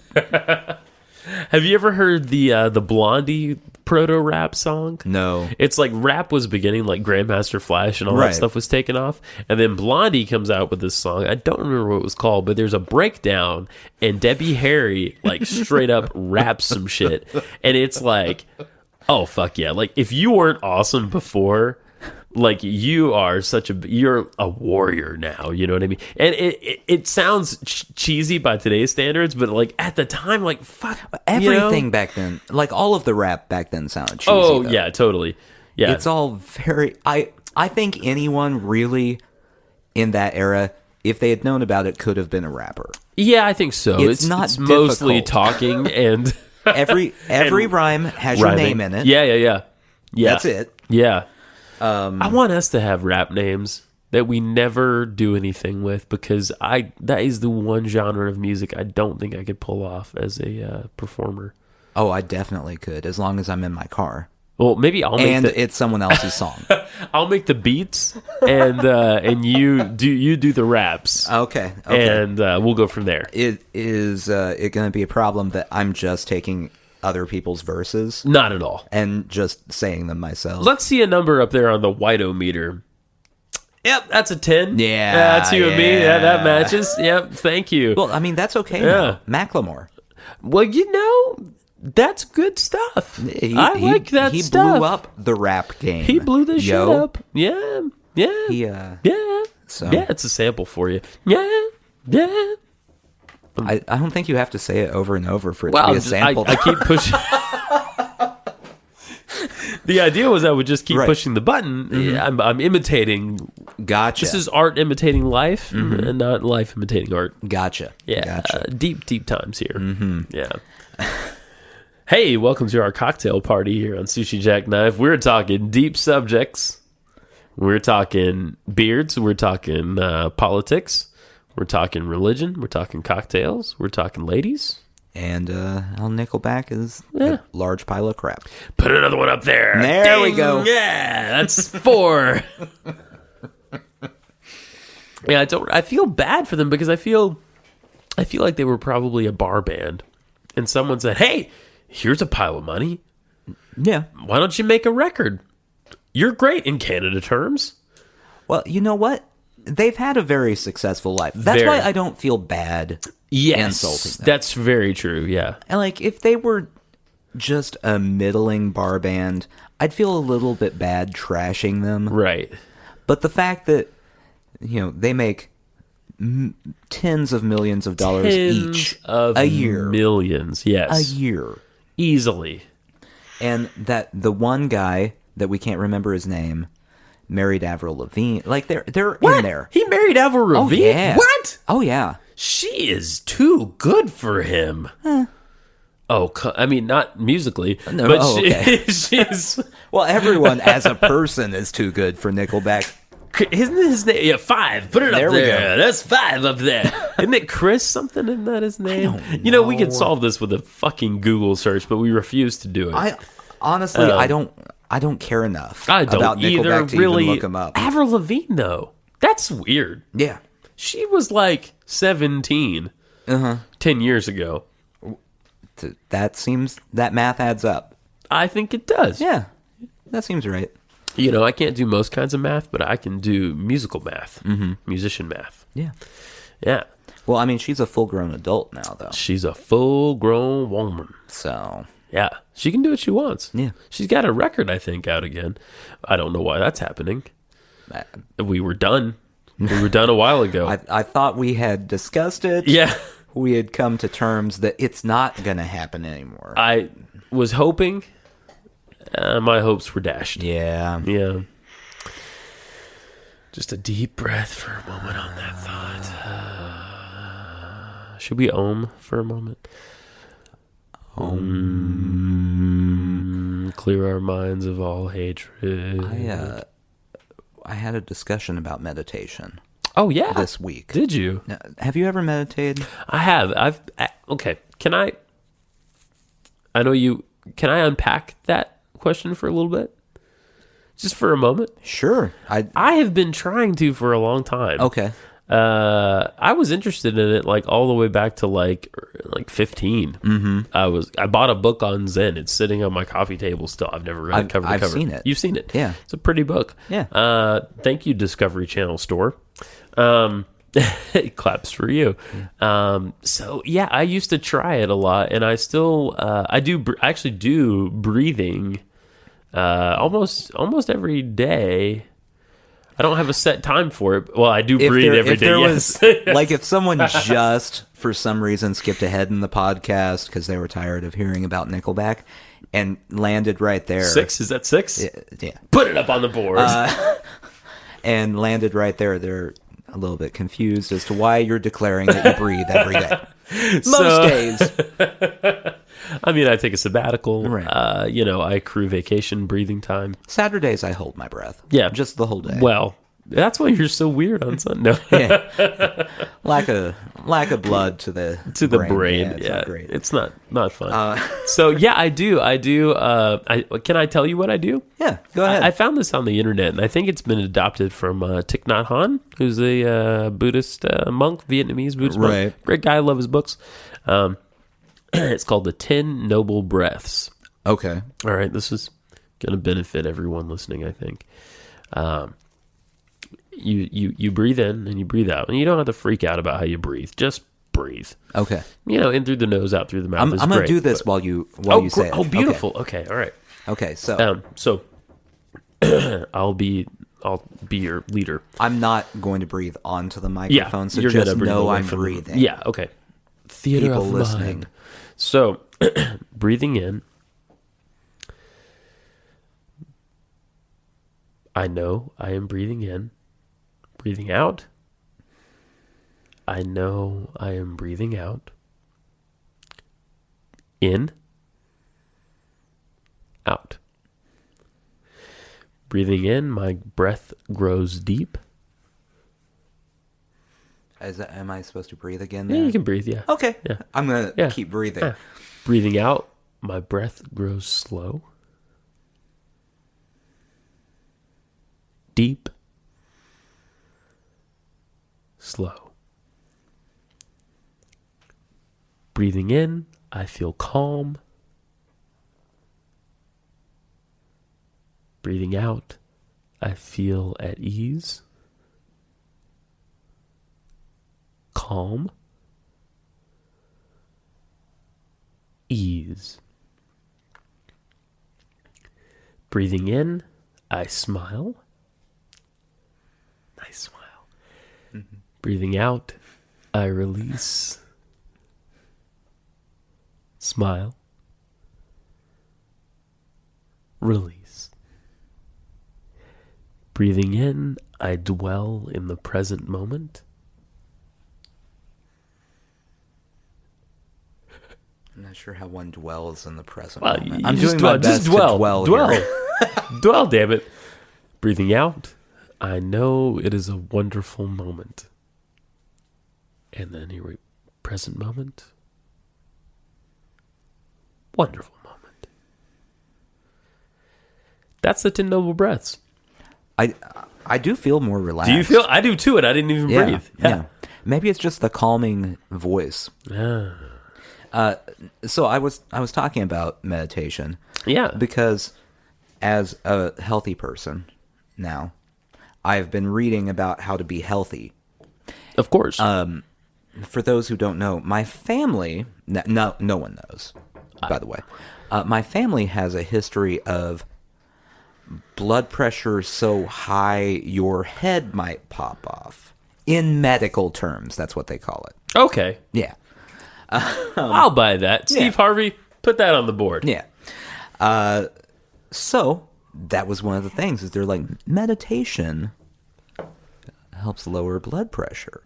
Have you ever heard the Blondie proto-rap song? No. It's like rap was beginning, like Grandmaster Flash and all that stuff was taken off. And then Blondie comes out with this song. I don't remember what it was called, but there's a breakdown, and Debbie Harry, like, straight up raps some shit. And it's like, oh, fuck yeah. Like, if you weren't awesome before... Like, you're a warrior now, you know what I mean? And it sounds cheesy by today's standards, but like at the time, like, fuck, everything back then, like all of the rap back then sounded cheesy. Oh, though. yeah, totally. Yeah. It's all very, I think anyone really in that era, if they had known about it, could have been a rapper. Yeah, I think so. It's mostly talking and every rhyme has your name in it. Yeah. That's it. Yeah. I want us to have rap names that we never do anything with, because that is the one genre of music I don't think I could pull off as a performer. Oh, I definitely could, as long as I'm in my car. Well, maybe I'll make it's someone else's song. I'll make the beats, and you do the raps. Okay. And we'll go from there. Is it going to be a problem that I'm just taking other people's verses? Not at all. And just saying them myself? Let's see a number up there on the white-o-meter. Yep, that's a 10. Yeah. That's you and me. Yeah, that matches. Yep, thank you. Well, I mean, that's okay now. Macklemore. Well, that's good stuff. I like that stuff. He blew up the rap game. He blew this shit up. Yeah. Yeah. So. Yeah, it's a sample for you. Yeah. I don't think you have to say it over and over for it to be a sample. I keep pushing. The idea was I would just keep pushing the button. Mm-hmm. I'm imitating. Gotcha. This is art imitating life, and not life imitating art. Gotcha. Yeah. Gotcha. Deep times here. Mm-hmm. Yeah. Hey, welcome to our cocktail party here on Sushi Jackknife. We're talking deep subjects. We're talking beards. We're talking politics. We're talking religion. We're talking cocktails. We're talking ladies. And how Nickelback is a large pile of crap. Put another one up there. There we go. Yeah, that's 4. Yeah, I feel bad for them, because I feel like they were probably a bar band, and someone said, "Hey, here's a pile of money. Yeah, why don't you make a record? You're great in Canada terms." Well, you know what? They've had a very successful life. That's why I don't feel bad insulting them. That's very true, yeah. And like, if they were just a middling bar band, I'd feel a little bit bad trashing them. Right. But the fact that, they make tens of millions of dollars each a year. Millions, yes. A year. Easily. And that the one guy that we can't remember his name married Avril Lavigne. Like, they're in there. He married Avril Lavigne? Oh, yeah. What? Oh, yeah. She is too good for him. Oh, I mean, not musically, but she's... Well, everyone as a person is too good for Nickelback. Isn't his name? Yeah, 5. Put it up there. We go. That's 5 up there. Isn't it Chris something? Isn't that his name? I don't know. We could solve this with a fucking Google search, but we refuse to do it. Honestly, I don't care enough I don't about Nickelback either, to really. even look him up. Avril Lavigne, though. That's weird. Yeah. She was like 17 10 years ago. That math adds up. I think it does. Yeah, that seems right. You know, I can't do most kinds of math, but I can do musical math, musician math. Yeah. Yeah. Well, I mean, she's a full-grown adult now, though. She's a full-grown woman. So, Yeah. She can do what she wants. Yeah. She's got a record, I think, out again. I don't know why that's happening. We were done. We were done a while ago. I thought we had discussed it. Yeah. We had come to terms that it's not going to happen anymore. I was hoping. My hopes were dashed. Yeah. Yeah. Just a deep breath for a moment on that thought. Should we ohm for a moment? Clear our minds of all hatred. I had a discussion about meditation Oh yeah, this week. Did you? Now, have you ever meditated? I have. Okay. Can I know you. Can I unpack that question for a little bit? Just for a moment? Sure. I have been trying to for a long time. Okay. I was interested in it like all the way back to like 15. Mm-hmm. I bought a book on Zen. It's sitting on my coffee table still. I've never read it cover to cover. I've seen it. You've seen it? Yeah. It's a pretty book. Yeah. Thank you, Discovery Channel store. It claps for you. Yeah. So yeah, I used to try it a lot, and I still I actually do breathing almost every day. I don't have a set time for it. Well, I do breathe every day. Yes. Like if someone just for some reason skipped ahead in the podcast because they were tired of hearing about Nickelback and landed right there. 6? Is that 6? Yeah. Put it up on the board. And landed right there. They're a little bit confused as to why you're declaring that you breathe every day. Most days. I mean, I take a sabbatical. Right. I accrue vacation breathing time. Saturdays, I hold my breath. Yeah. Just the whole day. Well, that's why you're so weird on Sunday. No. Yeah. lack of blood to the brain. Yeah, it's not great. It's not fun. So yeah, I do. Can I tell you what I do? Yeah, go ahead. I found this on the internet, and I think it's been adopted from Thich Nhat Hanh, who's a Buddhist monk, Vietnamese Buddhist monk. Right. Great guy. I love his books. It's called the 10 Noble Breaths. Okay. All right, this is going to benefit everyone listening, I think. You breathe in and you breathe out, and you don't have to freak out about how you breathe. Just breathe. Okay. In through the nose, out through the mouth. I'm going to do this while you say it. Oh, beautiful. Okay, all right. Okay, so I'll be your leader. I'm not going to breathe onto the microphone, so you're just gonna know I'm from breathing. Yeah, okay. Theater People of listening. mind. So, breathing in. I know I am breathing in. Breathing out. I know I am breathing out. In. Out. Breathing in, my breath grows deep. Am I supposed to breathe again? Yeah, There? you can breathe, yeah. Okay. Yeah. I'm going to Yeah. keep breathing. Yeah. Breathing out, my breath grows slow. Deep. Slow. Breathing in, I feel calm. Breathing out, I feel at ease. Calm. Ease. Breathing in, I smile. Nice smile. Mm-hmm. Breathing out, I release. Smile. Release. Breathing in, I dwell in the present moment. I'm not sure how one dwells in the present Well, moment. you I'm just doing dwell, my best just dwell, to dwell dwell, here. dwell, damn it. Breathing out, I know it is a wonderful moment. And then here we, present moment, wonderful moment. That's the 10 Noble Breaths. I do feel more relaxed. Do you feel? I do too, and I didn't even breathe. Yeah. Maybe it's just the calming voice. Yeah. So I was talking about meditation. Yeah. Because as a healthy person now, I've been reading about how to be healthy. Of course. For those who don't know, my family, no one knows, by the way. My family has a history of blood pressure so high your head might pop off. In medical terms, that's what they call it. Okay. Yeah. I'll buy that. Steve Harvey, put that on the board. Yeah. So that was one of the things, is they're like, meditation helps lower blood pressure.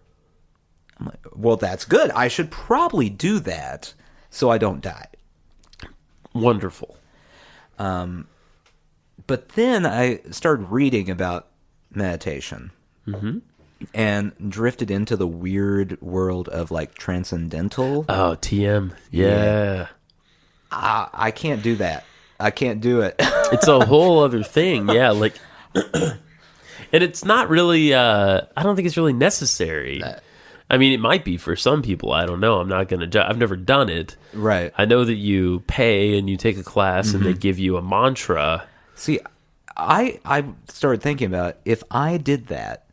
I'm like, well, that's good. I should probably do that so I don't die. Wonderful. But then I started reading about meditation and drifted into the weird world of like transcendental. Oh, TM. Yeah. I can't do that. I can't do it. It's a whole other thing. Yeah. Like, and it's not really, I don't think it's really necessary. I mean, it might be for some people. I don't know. I'm not going to I've never done it. Right. I know that you pay and you take a class and they give you a mantra. See, I started thinking about, if I did that,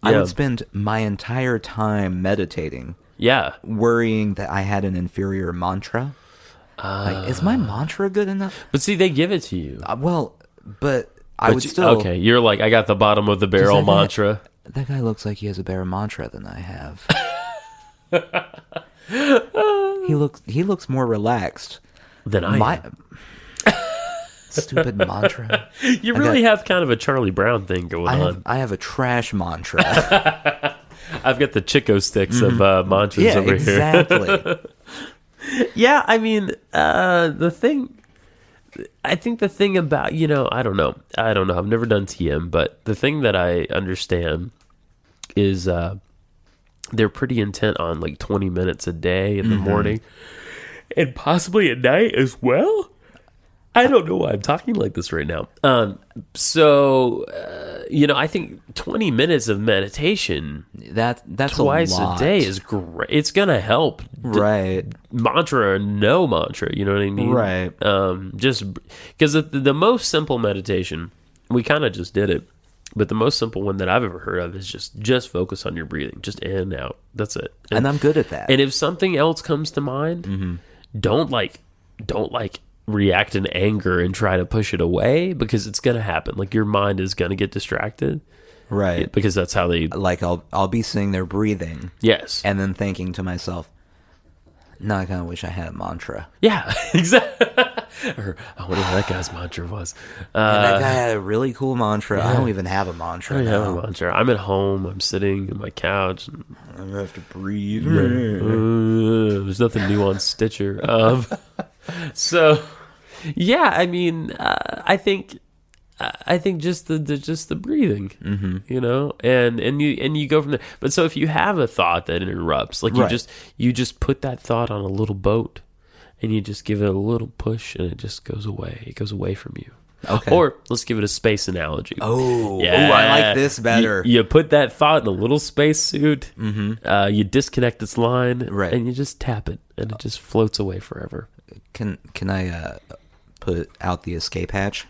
I would spend my entire time meditating. Yeah. Worrying that I had an inferior mantra. Like, is my mantra good enough? But see, they give it to you. But I would still... Okay, you're like, I got the bottom of the barrel mantra. That guy looks like he has a better mantra than I have. He looks more relaxed than I am. Stupid mantra. You really have kind of a Charlie Brown thing going on. I have a trash mantra. I've got the Chico sticks of mantras over exactly. here. Yeah, I mean, I think the thing about, I don't know. I've never done TM, but the thing that I understand is they're pretty intent on like 20 minutes a day in the morning and possibly at night as well. I don't know why I'm talking like this right now. I think 20 minutes of meditation that's twice a day is great. It's going to help. Right. Mantra or no mantra, you know what I mean? Right. Just because the most simple meditation, we kind of just did it, but the most simple one that I've ever heard of is just focus on your breathing, just in and out. That's it. And I'm good at that. And if something else comes to mind, don't react in anger and try to push it away, because it's going to happen. Like, your mind is going to get distracted. Right. Because that's how they... Like, I'll be sitting there breathing. Yes. And then thinking to myself, no, I kind of wish I had a mantra. Yeah, exactly. Or, I wonder what that guy's mantra was. That guy had a really cool mantra. Yeah. I don't even have a mantra. I don't have a mantra. I'm at home. I'm sitting on my couch. And I have to breathe. There's nothing new on Stitcher. So... Yeah, I mean, I think just the breathing, and you go from there. But so if you have a thought that interrupts, like you just put that thought on a little boat, and you just give it a little push, and it just goes away. It goes away from you. Okay. Or let's give it a space analogy. Oh, yeah. I like this better. You put that thought in a little space suit. You disconnect its line, and you just tap it, and it just floats away forever. Can I put out the escape hatch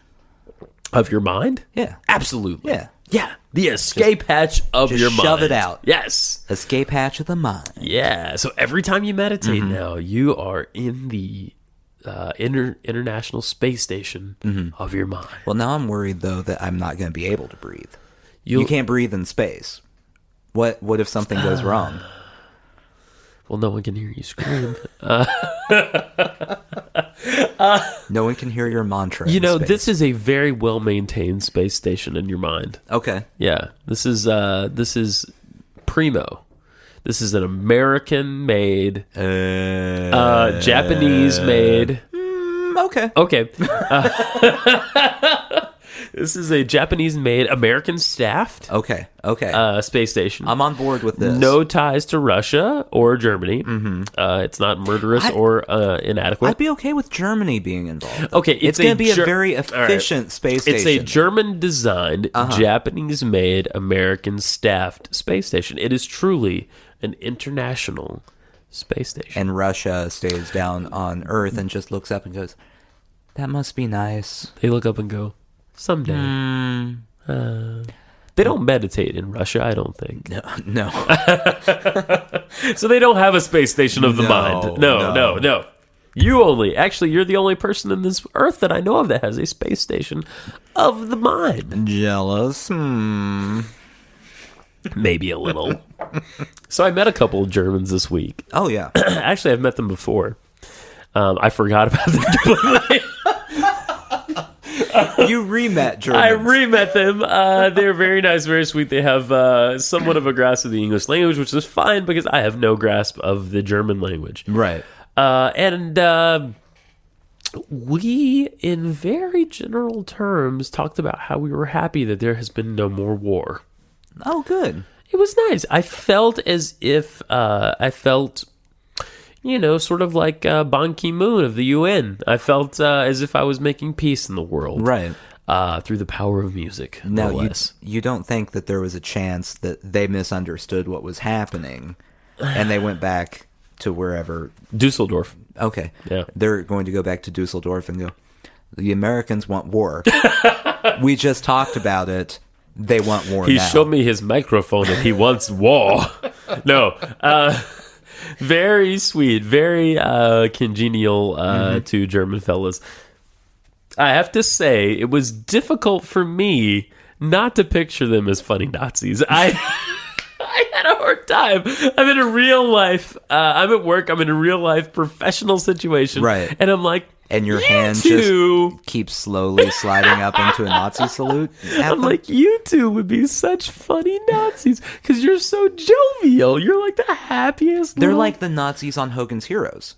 of your mind? Yeah, absolutely. Yeah. The escape hatch of your mind. Shove it out. Yes, escape hatch of the mind. Yeah. So every time you meditate now, you are in the International Space Station of your mind. Well, now I'm worried though that I'm not going to be able to breathe. You can't breathe in space. What if something goes wrong? Well, no one can hear you scream. No one can hear your mantra. This is a very well-maintained space station in your mind. Okay. Yeah. This is primo. This is an American-made, Japanese-made. Okay. Okay. This is a Japanese-made, American-staffed space station. I'm on board with this. No ties to Russia or Germany. It's not murderous or inadequate. I'd be okay with Germany being involved. Okay, it's going to be a very efficient space station. It's a German-designed, Japanese-made, American-staffed space station. It is truly an international space station. And Russia stays down on Earth and just looks up and goes, That must be nice. They look up and go, someday. They don't meditate in Russia, I don't think. No. So they don't have a space station of the mind. No. You're the only person in this earth that I know of that has a space station of the mind. Jealous. Maybe a little. So I met a couple of Germans this week. Oh, yeah. Actually, I've met them before. I forgot about them completely. You re-met Germans. I re-met them. They're very nice, very sweet. They have somewhat of a grasp of the English language, which is fine because I have no grasp of the German language. Right. And we, in very general terms, talked about how we were happy that there has been no more war. Oh, good. It was nice. I felt as if sort of like Ban Ki-moon of the UN. I felt as if I was making peace in the world. Right. Through the power of music. Now, you don't think that there was a chance that they misunderstood what was happening and they went back to wherever? Dusseldorf. Okay. Yeah. They're going to go back to Dusseldorf and go, the Americans want war. We just talked about it. They want war now. He showed me his microphone and he wants war. No. Very sweet. Very congenial to German fellas. I have to say, it was difficult for me not to picture them as funny Nazis. I had a hard time. I'm in a real life, I'm at work, I'm in a real life professional situation. Right. And I'm like, and your hand just keeps slowly sliding up into a Nazi salute. I'm like, you two would be such funny Nazis because you're so jovial. You're like the happiest. They're like the Nazis on Hogan's Heroes.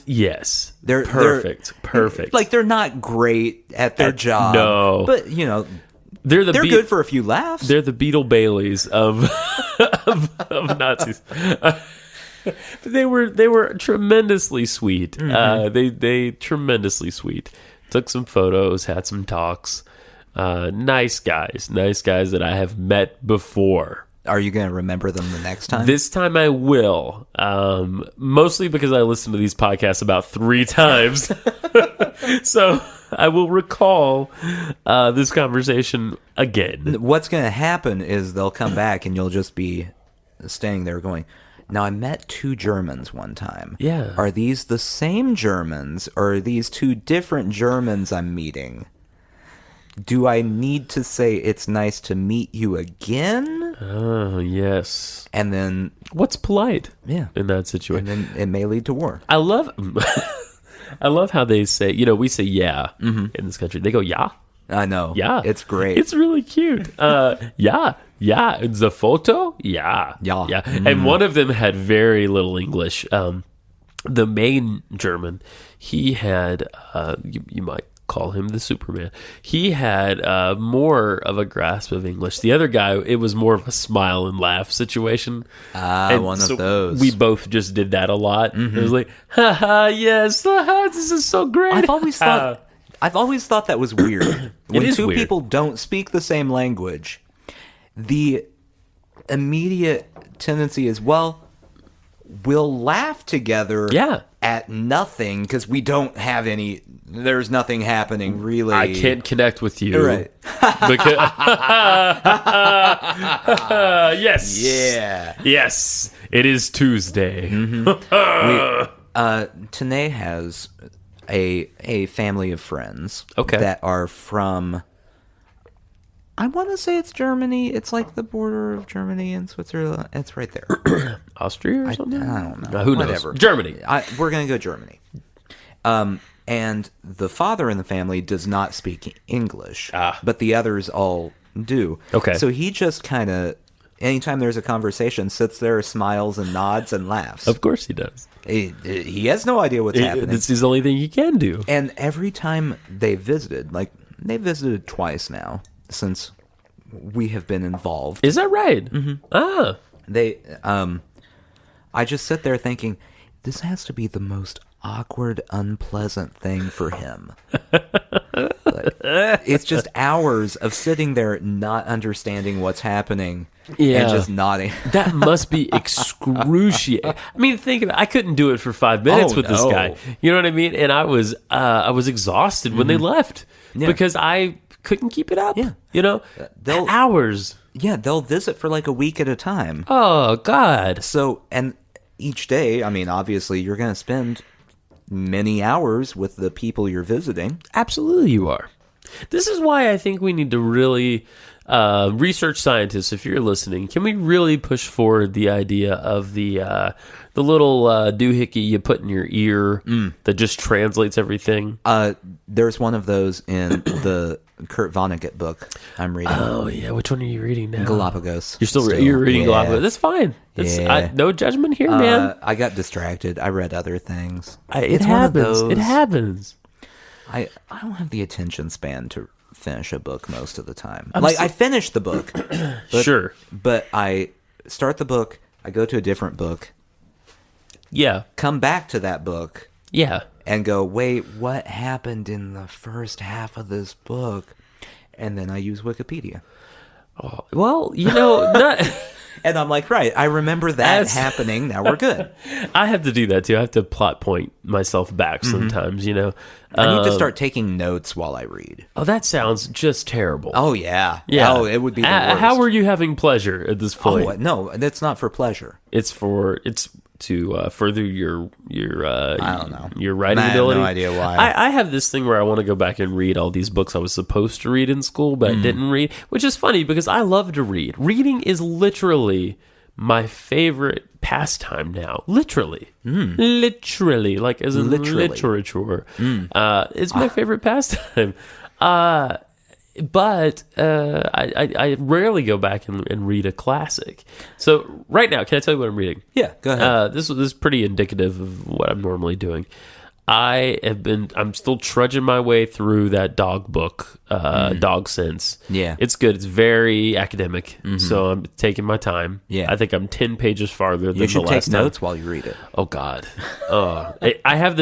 Yes. They're perfect. Like, they're not great at their job. No. But, they're good for a few laughs. They're the Beetle Baileys of Nazis. They were tremendously sweet. They tremendously sweet. Took some photos, had some talks. Nice guys that I have met before. Are you going to remember them the next time? This time I will. Mostly because I listened to these podcasts about 3 times. So I will recall this conversation again. What's going to happen is they'll come back and you'll just be staying there going, now, I met 2 Germans one time. Yeah. Are these the same Germans, or are these 2 different Germans I'm meeting? Do I need to say it's nice to meet you again? Oh, yes. And then... What's polite in that situation? And then it may lead to war. I love how they say, we say yeah in this country. They go, yeah. I know. Yeah. It's great. It's really cute. Yeah. Yeah. The photo? Yeah. Yeah. Yeah. And one of them had very little English. The main German, he had, you might call him the Superman. He had more of a grasp of English. The other guy, it was more of a smile and laugh situation. One of those. We both just did that a lot. It was like, haha, yes, this is so great. I've always thought that was weird. When is 2 weird. people don't speak the same language, the immediate tendency is, well, we'll laugh together at nothing because we don't have any. There's nothing happening, really. I can't connect with you. Right. Because, yes. Yeah. Yes. It is Tuesday. Tanae has a family of friends Okay. that are from, I want to say it's Germany. It's like the border of Germany and Switzerland. It's right there. Austria or something? I don't know. Who Whatever. knows? Germany. We're going to go Germany. And the father in the family does not speak English, but the others all do. Okay. So he just kind of, anytime there's a conversation, sits there, smiles and nods and laughs. Of course he does. He has no idea what's happening. It's the only thing he can do. And every time they visited, like they visited twice now since we have been involved. Is that right? Ah. They, I just sit there thinking, this has to be the most awkward, unpleasant thing for him. But It's just hours of sitting there not understanding what's happening Yeah. and just nodding. That must be excruciating. I mean, think of it. I couldn't do it for 5 minutes Oh, with this no. guy. You know what I mean? And I was exhausted when they left Yeah. because I couldn't keep it up. Yeah. You know, They'll- hours. Yeah, they'll visit for like a week at a time. Oh God. So, and each day, I mean, obviously, you're going to spend many hours with the people you're visiting. Absolutely, you are. This is why I think we need to really research scientists. If you're listening, can we really push forward the idea of the little doohickey you put in your ear that just translates everything? There's one of those in the Kurt Vonnegut book I'm reading. Oh yeah, which one are you reading now? Galapagos. You're reading yeah. Galapagos. That's fine. That's, Yeah. no judgment here, man. I got distracted. I read other things. It It's one of happens. It those- happens. I don't have the attention span to finish a book most of the time. I finish the book. But, Sure. But I start the book, I go to a different book, Yeah. come back to that book, Yeah. and go, wait, what happened in the first half of this book? And then I use Wikipedia. Well, you know, not. And I'm like, right, I remember that That's- happening. Now we're good. I have to do that too. I have to plot point myself back sometimes. You know. I need to start taking notes while I read. Oh, that sounds just terrible. Oh, yeah. Yeah. Oh, it would be the worst. How are you having pleasure at this point? Oh, no, that's not for pleasure. It's to further your I don't know. your writing I have ability. no idea why. I have this thing where I want to go back and read all these books I was supposed to read in school but I didn't read, which is funny because I love to read. Reading is literally my favorite pastime now. Literally, like as in Literally. literature. It's my favorite pastime. But I rarely go back and read a classic. So right now, can I tell you what I'm reading? Yeah, go ahead. This is pretty indicative of what I'm normally doing. I'm still trudging my way through that dog book, Dog Sense. Yeah. It's good. It's very academic, so I'm taking my time. Yeah. I think I'm 10 pages farther than You should the take last time. notes while you read it. Oh God, I have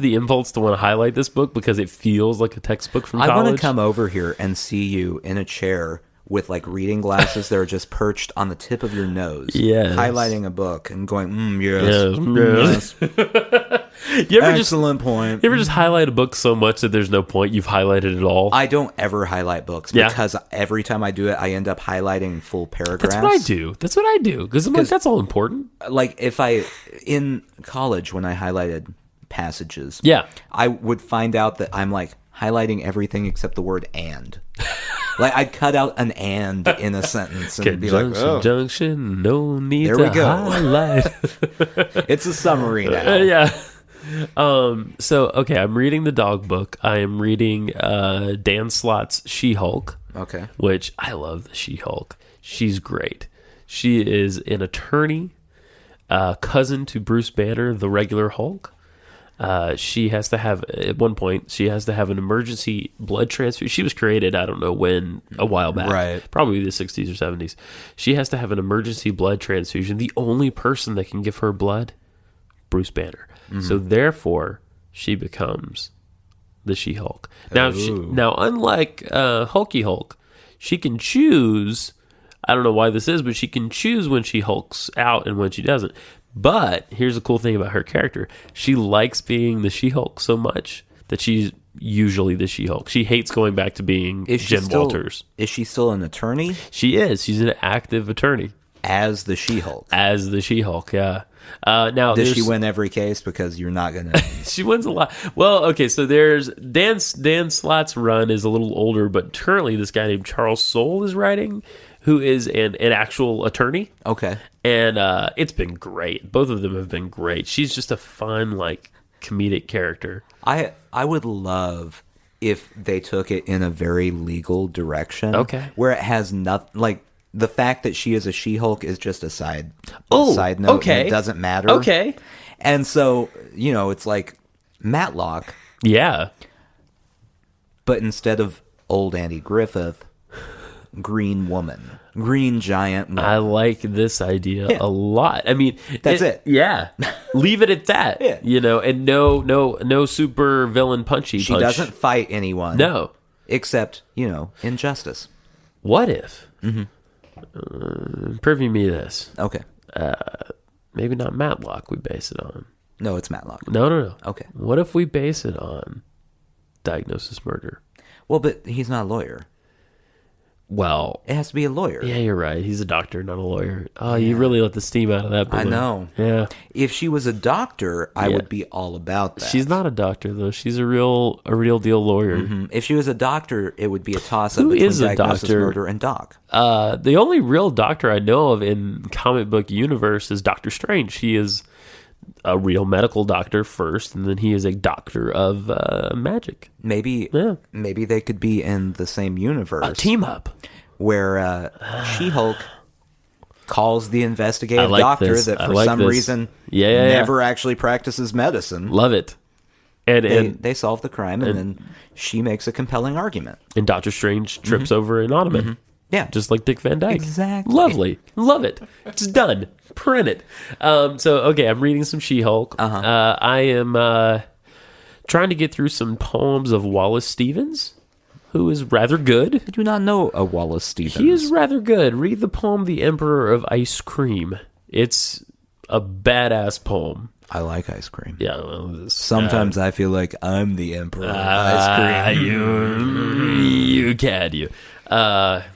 the impulse to want to highlight this book because it feels like a textbook from I college. want to come over here and see you in a chair with like reading glasses that are just perched on the tip of your nose. Yes. Highlighting a book and going, yes. Yes. Yes. You ever just Excellent point. you ever just highlight a book so much that there's no point you've highlighted it all? I don't ever highlight books Yeah. because every time I do it, I end up highlighting full paragraphs. That's what I do. That's what I do because I'm like, that's all important. Like in college when I highlighted passages, Yeah. I would find out that I'm like highlighting everything except the word and. Like I'd cut out an and in a sentence and be like, Conjunction, oh, junction, no need There to we go. highlight. it's a summary now. Yeah. So okay, I'm reading the dog book. I am reading Dan Slott's She-Hulk. Okay. Which I love the She-Hulk. She's great. She is an attorney, cousin to Bruce Banner, the regular Hulk. She has to have, at one point, she has to have an emergency blood transfusion. She was created, I don't know when, a while back. Right. Probably the 60s or 70s. She has to have an emergency blood transfusion. The only person that can give her blood, Bruce Banner. So therefore, she becomes the She-Hulk. Now, now unlike Hulky Hulk, she can choose. I don't know why this is, but she can choose when she hulks out and when she doesn't. But here's the cool thing about her character. She likes being the She-Hulk so much that she's usually the She-Hulk. She hates going back to being Jen Walters. Is she still an attorney? She is. She's an active attorney. As the She-Hulk. As the She-Hulk, yeah. Now, Does she there's- win every case? Because you're not going to... She wins a lot. Well, okay, so there's Dan Slott's run is a little older, but currently this guy named Charles Soule is writing, who is an actual attorney. Okay. And it's been great. Both of them have been great. She's just a fun, like, comedic character. I would love if they took it in a very legal direction. Okay. Where it has nothing... Like, the fact that she is a She-Hulk is just a side Oh, note. okay. And it doesn't matter. Okay. And so, you know, it's like Matlock, Yeah. but instead of old Andy Griffith, green woman. Green giant woman. I like this idea a lot. I mean, That's it. Yeah. Leave it at that. Yeah. You know, and no super villain punchy She punch. doesn't fight anyone. No. except, injustice. What if? Privy me this. Okay. Maybe not Matlock we base it on. No, it's Matlock. No. Okay. What if we base it on Diagnosis Murder? Well, but he's not a lawyer. Well, It has to be a lawyer. yeah, you're right. He's a doctor, not a lawyer. Oh, you really let the steam out of that balloon. I know. Yeah. If she was a doctor, I Yeah. would be all about that. She's not a doctor, though. She's a real deal lawyer. If she was a doctor, it would be a toss-up Who between is a Diagnosis doctor? Murder and Doc. The only real doctor I know of in comic book universe is Doctor Strange. He is a real medical doctor first, and then he is a doctor of magic. Maybe they could be in the same universe. Team up. Where She-Hulk calls the investigative like doctor this. that I for like some this. reason Yeah. never actually practices medicine. Love it. And They solve the crime, and then she makes a compelling argument. and Doctor Strange trips over an ottoman. Yeah. Just like Dick Van Dyke. Exactly. Lovely. Love it. It's done. Print it. Okay, I'm reading some She-Hulk. I am trying to get through some poems of Wallace Stevens, who is rather good. I do not know a Wallace Stevens. He is rather good. Read the poem The Emperor of Ice Cream. It's a badass poem. I like ice cream. Yeah. Well, Sometimes I feel like I'm the emperor of ice cream. You can.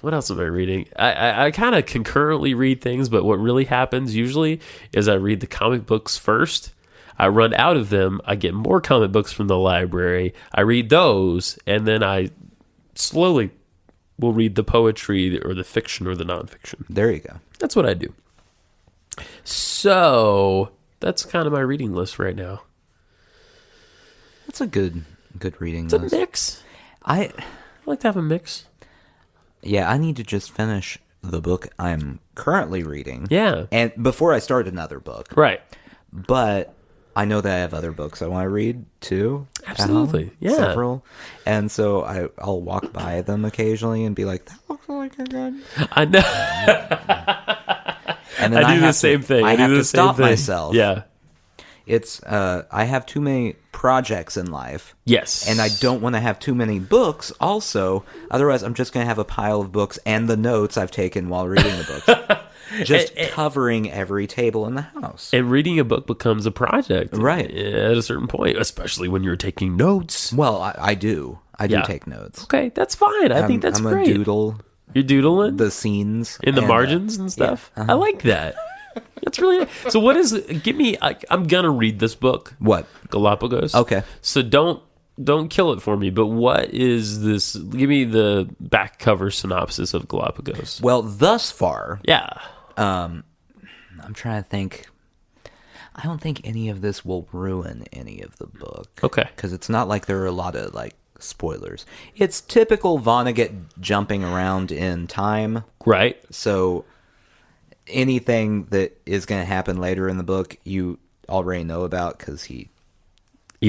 What else am I reading? I kind of concurrently read things, but what really happens usually is I read the comic books first. I run out of them. I get more comic books from the library. I read those, and then I slowly will read the poetry or the fiction or the nonfiction. There you go. That's what I do. So that's kind of my reading list right now. That's a good reading It's list. a mix. I like to have a mix. I need to just finish the book I'm currently reading. Yeah. And before I start another book. Right. But I know that I have other books I want to read too. Absolutely. Yeah. Several. And so I'll walk by them occasionally and be like, that looks like a good. I know. And then I do the have same to, thing. I do have the to same stop thing. myself. Yeah. It's I have too many projects in life. Yes. And I don't want to have too many books also. Otherwise, I'm just going to have a pile of books and the notes I've taken while reading the books. Just covering every table in the house. And reading a book becomes a project. Right. At a certain point, especially when you're taking notes. Well, I do. I do Yeah. take notes. Okay, that's fine. I think that's I'm great. a doodle You're doodling? the scenes. in the and, margins and stuff? yeah, I like that. That's really... So what is... Give me... I'm going to read this book. What? Galapagos. Okay. So don't kill it for me, but what is this? Give me the back cover synopsis of Galapagos. Well, thus far, Yeah. I'm trying to think. I don't think any of this will ruin any of the book. Okay. Because it's not like there are a lot of, spoilers. It's typical Vonnegut jumping around in time. Right. So anything that is going to happen later in the book, you already know about because he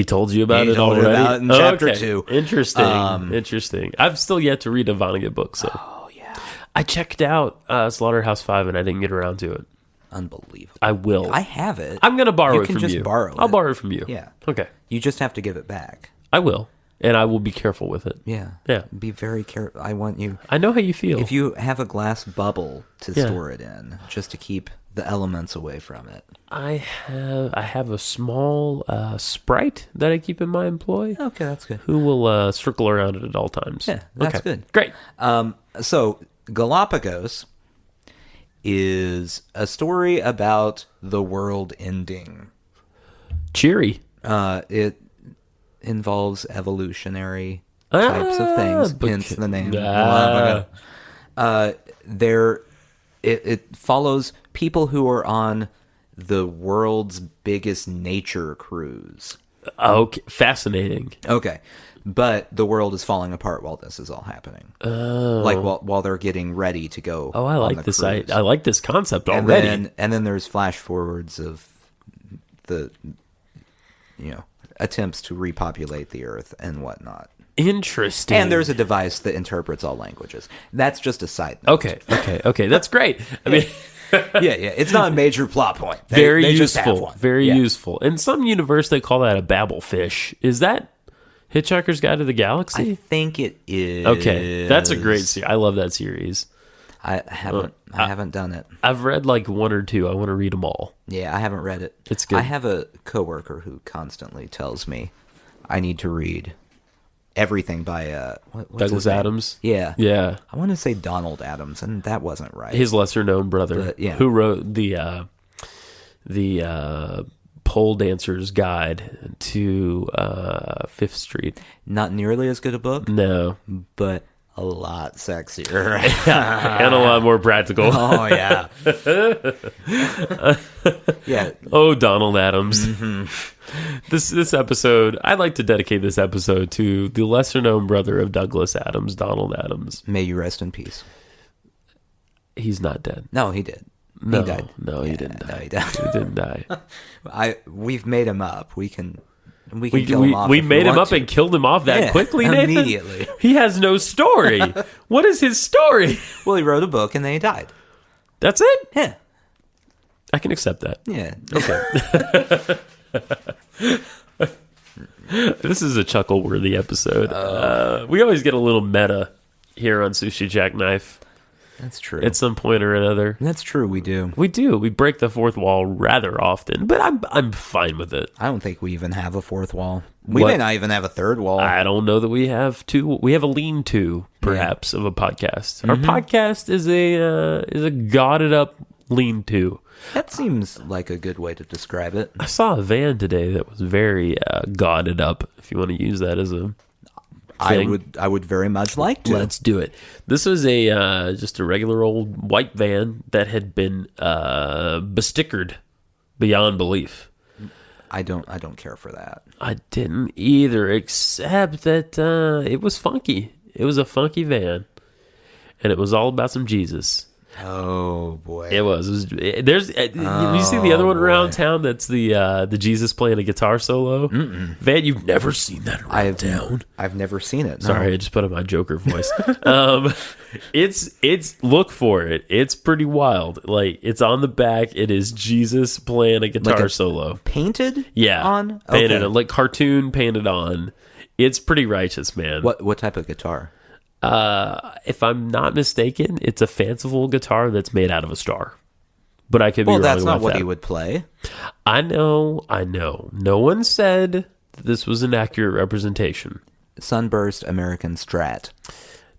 told you about it told already? about it in chapter 2. Interesting. Interesting. I've still yet to read a Vonnegut book, so. Oh, yeah. I checked out Slaughterhouse-5 and I didn't get around to it. Unbelievable. I will. I have it. I'm going to borrow You it can from just you. borrow I'll it. borrow it from you. Yeah. Okay. You just have to give it back. I will. And I will be careful with it. Yeah. Yeah. Be very careful. I want you... I know how you feel. If you have a glass bubble to Yeah. store it in, just to keep the elements away from it. I have a small Sprite that I keep in my employ Okay, that's good. who will circle around it at all times. Yeah, that's Okay. good. Great. So, Galapagos is a story about the world ending. Cheery. It involves evolutionary types of things, hence the name. It follows people who are on the world's biggest nature cruise. Okay. Fascinating. Okay. But the world is falling apart while this is all happening. Oh. Like while they're getting ready to go. Oh, I on like the this. cruise. I like this concept And already. then there's flash forwards of the attempts to repopulate the earth and whatnot. Interesting. And there's a device that interprets all languages. That's just a side note. Okay. That's great. I mean, yeah. It's not a major plot point. very they just have useful. one. Very Yeah. useful. In some universe, they call that a babble fish. Is that Hitchhiker's Guide to the I Galaxy? think it is. Okay, that's a great series. I love that series. I haven't done it. I've read like one or two. I want to read them all. Yeah, I haven't read it. It's good. I have a coworker who constantly tells me I need to read everything by what's Douglas his name? Adams. Yeah. Yeah. I want to say Donald Adams, and that wasn't right. His lesser known brother, But, yeah. who wrote the pole dancer's guide to Fifth Street. Not nearly as good a book, No. but a lot sexier. And a lot more practical. Oh yeah. Yeah. Oh, Donald Adams. This episode, I'd like to dedicate this episode to the lesser known brother of Douglas Adams, Donald Adams. May you rest in peace. He's not dead. No, he did. No, he died. no, he didn't die. No, he died. He didn't die. We've made him up. We can kill him off. We if made him want up to. and killed him off that Yeah, quickly, Nathan? immediately. He has no story. What is his story? Well, he wrote a book and then he died. That's it? Yeah. I can accept that. Yeah. Okay. This is a chuckle-worthy episode. We always get a little meta here on Sushi Jackknife That's true. at some point or another. That's true. We do. We do. We break the fourth wall rather often, but I'm fine with it. I don't think we even have a fourth wall. We What? may not even have a third wall. I don't know that we have two. We have a lean-to, perhaps, of a podcast. Our podcast is a godded up lean-to. That seems like a good way to describe it. I saw a van today that was very godded up. If you want to use that as a thing. I would very much like to. Let's do it. This was a just a regular old white van that had been bestickered beyond belief. I don't care for that. I didn't either, except that it was funky. It was a funky van, and it was all about some Jesus. Oh boy. It was. There's. You see the other one around town? That's the Jesus playing a guitar solo. Van, you've never seen that around town. I've never seen it. No. Sorry, I just put on my Joker voice. It's look for it. It's pretty wild. Like, it's on the back. It is Jesus playing a guitar Like a solo. Painted? Yeah, On? painted Okay. on, like cartoon painted on. It's pretty righteous, man. What type of guitar? If I'm not mistaken, it's a fanciful guitar that's made out of a star. But I could be Well, wrong that's about not what that. he would play. I know. No one said that this was an accurate representation. Sunburst American Strat.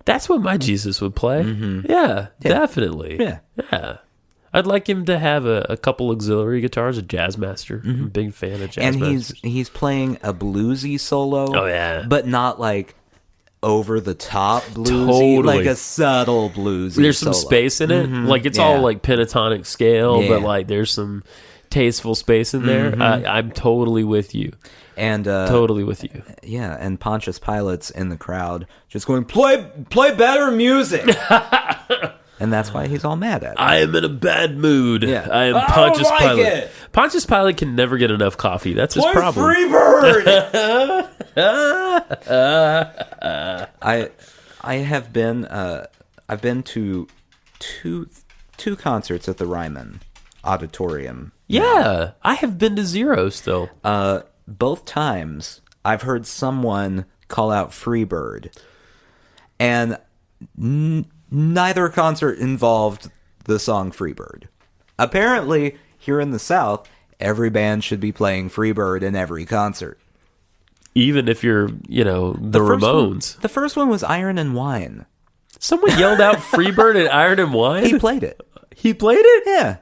That's what my Jesus would play. Yeah, definitely. Yeah. I'd like him to have a couple auxiliary guitars, a jazz master. I'm a big fan of jazz And masters. he's playing a bluesy solo. Oh, yeah. But not like over the top bluesy, Totally. like a subtle bluesy. There's some solo. space in it. Like, it's all Yeah. like pentatonic scale, Yeah. but like there's some tasteful space in there. I'm totally with you. And Totally with you. yeah, and Pontius Pilate's in the crowd just going, play better music. And that's why he's all mad at it. I am in a bad mood. Yeah. I am I don't Pontius like Pilate. it. Pontius Pilate can never get enough coffee. That's his Play problem. Freebird. I have been I've been to two concerts at the Ryman Auditorium. Yeah, I have been to zero still. Both times I've heard someone call out Freebird, and neither concert involved the song Freebird. Apparently, here in the South, every band should be playing Freebird in every concert. Even if you're, the Ramones. The first one was Iron and Wine. Someone yelled out Freebird at Iron and Wine? He played it. He played it? Yeah.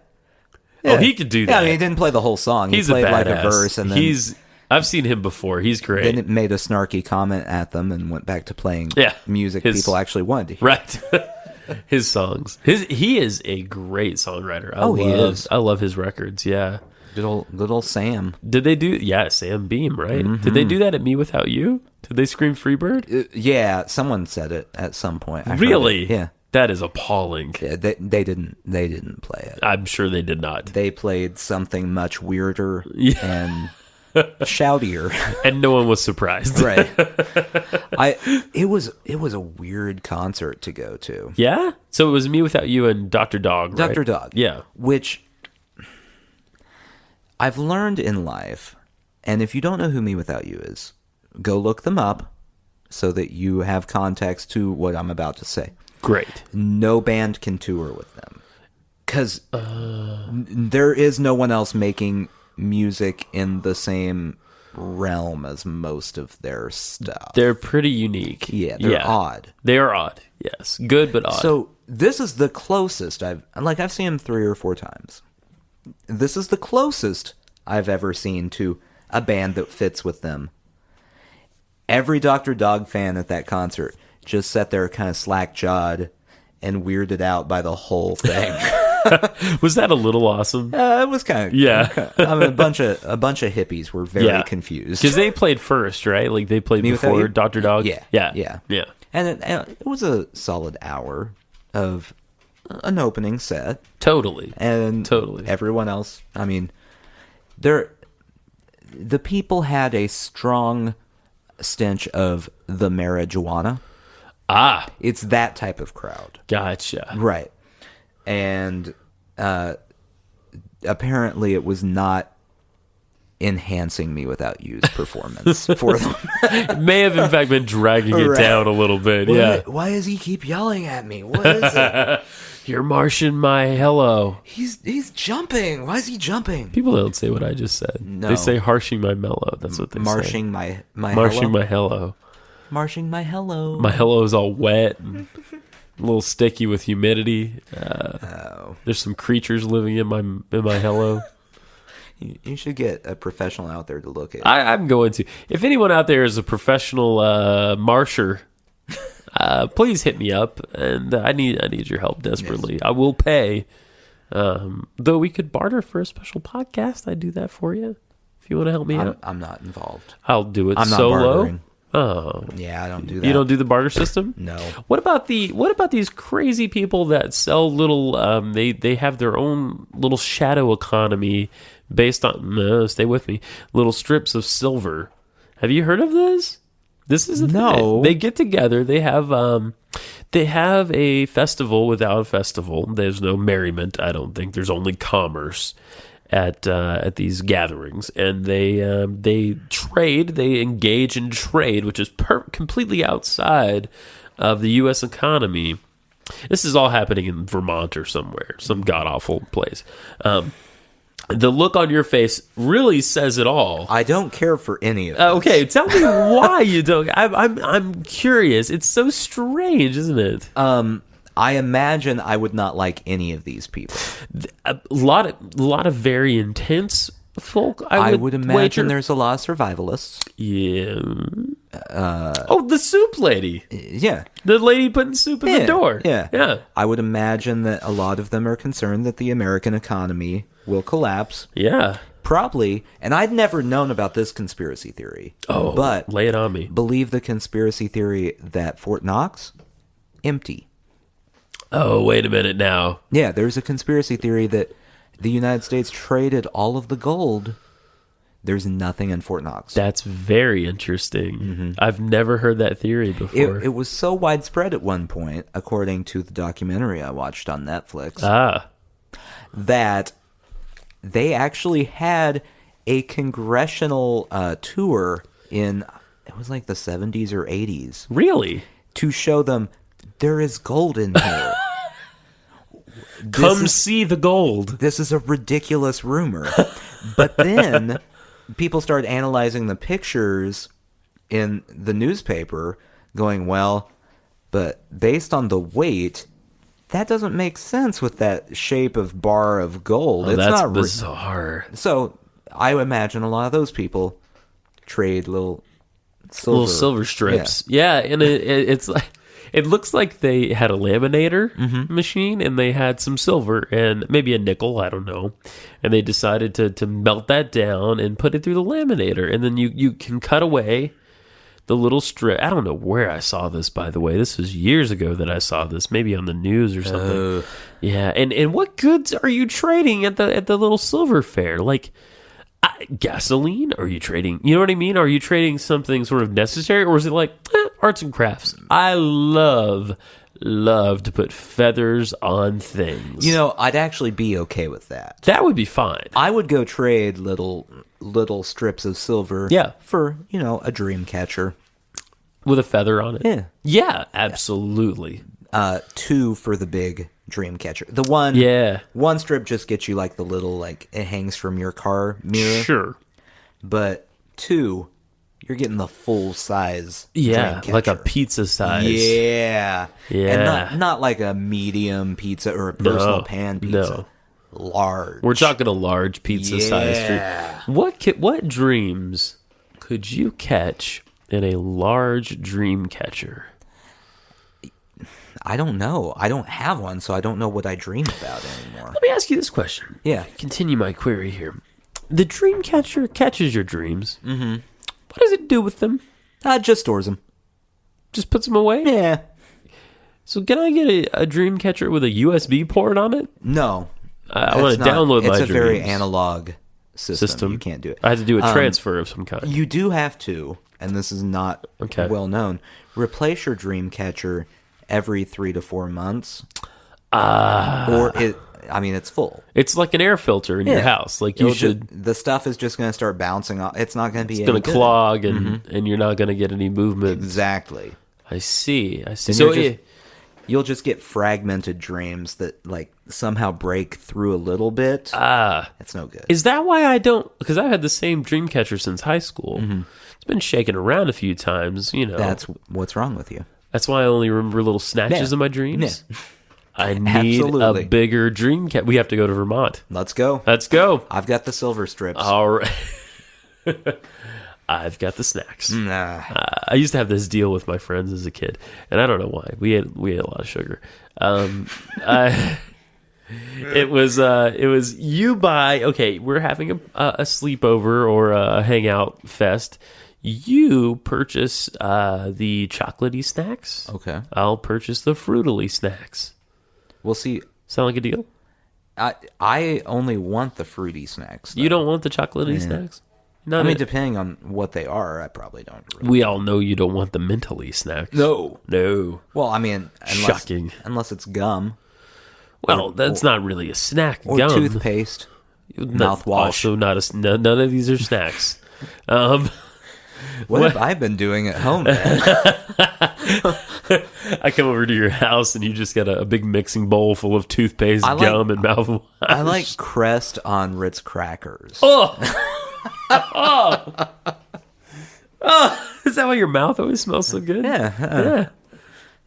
Oh, he could do that. Yeah, I mean, he didn't play the whole song. He He's played a like badass. a verse, and then I've seen him before. He's great. then it made a snarky comment at them and went back to playing music people actually wanted to hear. Right. His songs. He is a great songwriter. He is. I love his records. Yeah. Good old Sam. Did they do? Yeah, Sam Beam, right? Did they do that at Me Without You? Did they scream Freebird? Yeah, someone said it at some point. I heard Really? it. Yeah. That is appalling. Yeah, they didn't play it. I'm sure they did not. They played something much weirder Yeah. and shoutier. And no one was surprised. Right. It was a weird concert to go to. Yeah? So it was Me Without You and Dr. Dog, right? Dr. Dog. Yeah. Which I've learned in life, and if you don't know who Me Without You is, go look them up so that you have context to what I'm about to say. Great. No band can tour with them. Because there is no one else making music in the same realm as most of their stuff. They're pretty unique. Yeah, they're odd. They are odd, yes. Good, but odd. So this is the closest I've seen them 3 or 4 times. This is the closest I've ever seen to a band that fits with them. Every Dr. Dog fan at that concert just sat there kind of slack-jawed and weirded out by the whole thing. Was that a little awesome? It was kind of I mean, a bunch of hippies were very confused because they played first, right? Like they played before Dr. Dog. Yeah. And it was a solid hour of an opening set. Totally. And everyone else, I mean, the people had a strong stench of the marijuana. Ah. It's that type of crowd. Gotcha. Right. And apparently it was not enhancing me without use performance for them. It may have in fact been dragging it down a little bit. Why does he keep yelling at me? What is it? You're marshing my hello. He's jumping. Why is he jumping? People don't say what I just said. No. They say harshing my mellow. That's what they say. Marshing my marshing hello? my hello. Marshing my hello. My hello is all wet and a little sticky with humidity. There's some creatures living in my hello. You should get a professional out there to look at. I'm going to. If anyone out there is a professional marsher, please hit me up. And I need your help desperately. Yes. I will pay. Though we could barter for a special podcast. I'd do that for you if you want to help me out. I'm not involved. I'll do it I'm not solo. Bartering. Oh. Yeah, I don't do that. You don't do the barter system? No. What about these crazy people that sell little they have their own little shadow economy based on stay with me, little strips of silver. Have you heard of this? This is no. They get together, they have a festival without a festival. There's no merriment, I don't think. There's only commerce at these gatherings, and they engage in trade, which is completely outside of the U.S. economy. This is all happening in Vermont or somewhere, some god awful place. The look on your face really says it all. I don't care for any of this. Okay, tell me why you don't. I'm curious. It's so strange, isn't it? I imagine I would not like any of these people. A lot of very intense folk. I would imagine wager. There's a lot of survivalists. Yeah. The soup lady. Yeah. The lady putting soup in the door. Yeah. I would imagine that a lot of them are concerned that the American economy will collapse. Yeah. Probably. And I'd never known about this conspiracy theory. Oh, but lay it on me. Believe the conspiracy theory that Fort Knox, empty. Oh, wait a minute now. Yeah, there's a conspiracy theory that the United States traded all of the gold. There's nothing in Fort Knox. That's very interesting. Mm-hmm. I've never heard that theory before. It was so widespread at one point, according to the documentary I watched on Netflix, that they actually had a congressional tour in, it was like the 70s or 80s. Really? To show them there is gold in here. Come see the gold. This is a ridiculous rumor. But then people started analyzing the pictures in the newspaper, going, well, but based on the weight, that doesn't make sense with that shape of bar of gold. It's that's not bizarre. So I imagine a lot of those people trade little silver strips. Yeah, and it's like, it looks like they had a laminator machine, and they had some silver and maybe a nickel, I don't know. And they decided to melt that down and put it through the laminator. And then you can cut away the little strip. I don't know where I saw this, by the way. This was years ago that I saw this, maybe on the news or something. Yeah, and what goods are you trading at the little silver fair? Like gasoline? Are you trading? You know what I mean? Are you trading something sort of necessary, or is it like arts and crafts? I love to put feathers on things. You know, I'd actually be okay with that. That would be fine. I would go trade little little strips of silver. Yeah. For, a dream catcher. With a feather on it. Yeah. Yeah, absolutely. 2 for the big dream catcher. One strip just gets you like the little, like, it hangs from your car mirror. Sure. But 2, you're getting the full size. Yeah, dream like a catcher. pizza size. Yeah. Yeah. And not like a medium pizza or a personal pan pizza. No. Large. We're talking a large pizza size. Yeah. What dreams could you catch in a large dream catcher? I don't know. I don't have one, so I don't know what I dream about anymore. Let me ask you this question. Yeah. Continue my query here. The dream catcher catches your dreams. Mm-hmm. What does it do with them? Just stores them. Just puts them away? Yeah. So can I get a dream catcher with a USB port on it? No. I want to download my dreams. It's a very analog system. You can't do it. I have to do a transfer of some kind. You do have to, and this is not well known, replace your dream catcher every 3 to 4 months. It's full. It's like an air filter in your house. Like the stuff is just going to start bouncing off. It's not going to be it's going to clog, and you're not going to get any movement. Exactly. I see. And So you'll just get fragmented dreams that like somehow break through a little bit. It's no good. Is that why I don't? Because I've had the same dream catcher since high school. Mm-hmm. It's been shaken around a few times. That's what's wrong with you. That's why I only remember little snatches of my dreams. Yeah. I need a bigger dream catcher. We have to go to Vermont. Let's go. I've got the silver strips. All right. I've got the snacks. I used to have this deal with my friends as a kid, and I don't know why. We had a lot of sugar. It was you buy. Okay, we're having a sleepover or a hangout fest. You purchase the chocolatey snacks. Okay. I'll purchase the fruitily snacks. We'll see. Sound like a deal? I only want the fruity snacks, though. You don't want the chocolatey snacks? Depending on what they are, I probably don't. Really. We all know you don't want the mentally snacks. No. Well, Shocking. Unless it's gum. Well, that's not really a snack. Or gum. Toothpaste. Mouthwash. Also, none of these are snacks. What have I been doing at home, man? I come over to your house and you just got a big mixing bowl full of toothpaste, gum, and mouthwash. I like Crest on Ritz crackers. Oh, is that why your mouth always smells so good? Yeah.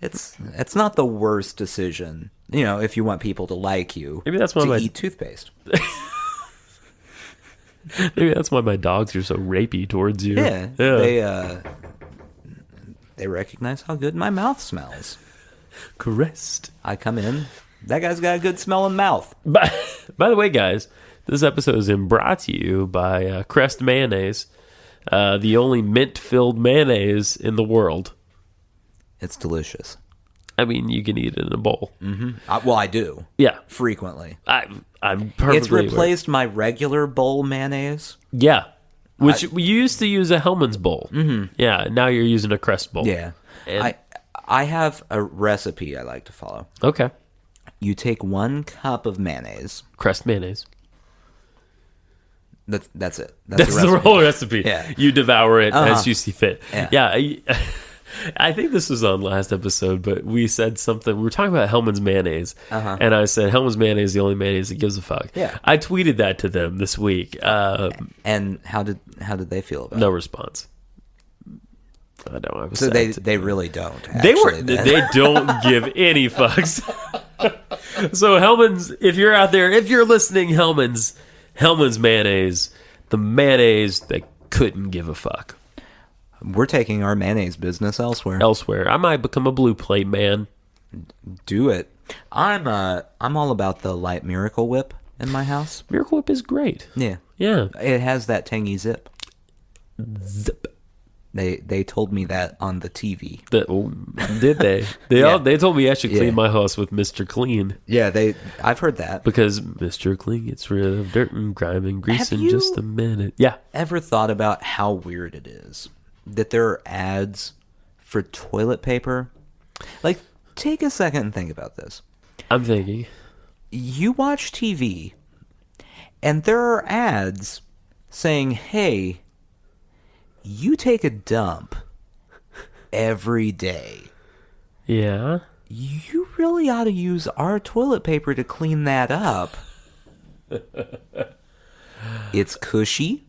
It's not the worst decision, if you want people to like you. Maybe that's why eat toothpaste. Maybe that's why my dogs are so rapey towards you. Yeah. They recognize how good my mouth smells. Caressed. I come in. That guy's got a good smelling mouth. By the way, guys, this episode is brought to you by Crest Mayonnaise, the only mint-filled mayonnaise in the world. It's delicious. I mean, you can eat it in a bowl. Mm-hmm. I do. Yeah. Frequently. I'm perfectly It's replaced my regular bowl mayonnaise. Yeah. Which you used to use a Hellman's bowl. Mm-hmm. Yeah, now you're using a Crest bowl. Yeah. And I have a recipe I like to follow. Okay. You take 1 cup of mayonnaise. Crest mayonnaise. That's it. That's the whole recipe. Yeah. You devour it as you see fit. Yeah. I think this was on last episode, but we said something. We were talking about Hellman's mayonnaise, and I said Hellman's mayonnaise is the only mayonnaise that gives a fuck. Yeah. I tweeted that to them this week. And how did they feel about it? No response. I know. I was so sad they really don't. They don't give any fucks. So Hellman's, if you're out there, if you're listening, Hellman's mayonnaise, the mayonnaise that couldn't give a fuck. We're taking our mayonnaise business elsewhere. I might become a blue plate man. Do it. I'm all about the light Miracle Whip in my house. Miracle Whip is great. Yeah. Yeah. It has that tangy zip. Zip. They told me that on the TV. Did they? They told me I should clean my house with Mr. Clean. Yeah, I've heard that. Because Mr. Clean gets rid of dirt and grime and grease in just a minute. Yeah. Ever thought about how weird it is that there are ads for toilet paper? Like, take a second and think about this. I'm thinking. You watch TV, and there are ads saying, hey, you take a dump every day. Yeah. You really ought to use our toilet paper to clean that up. It's cushy.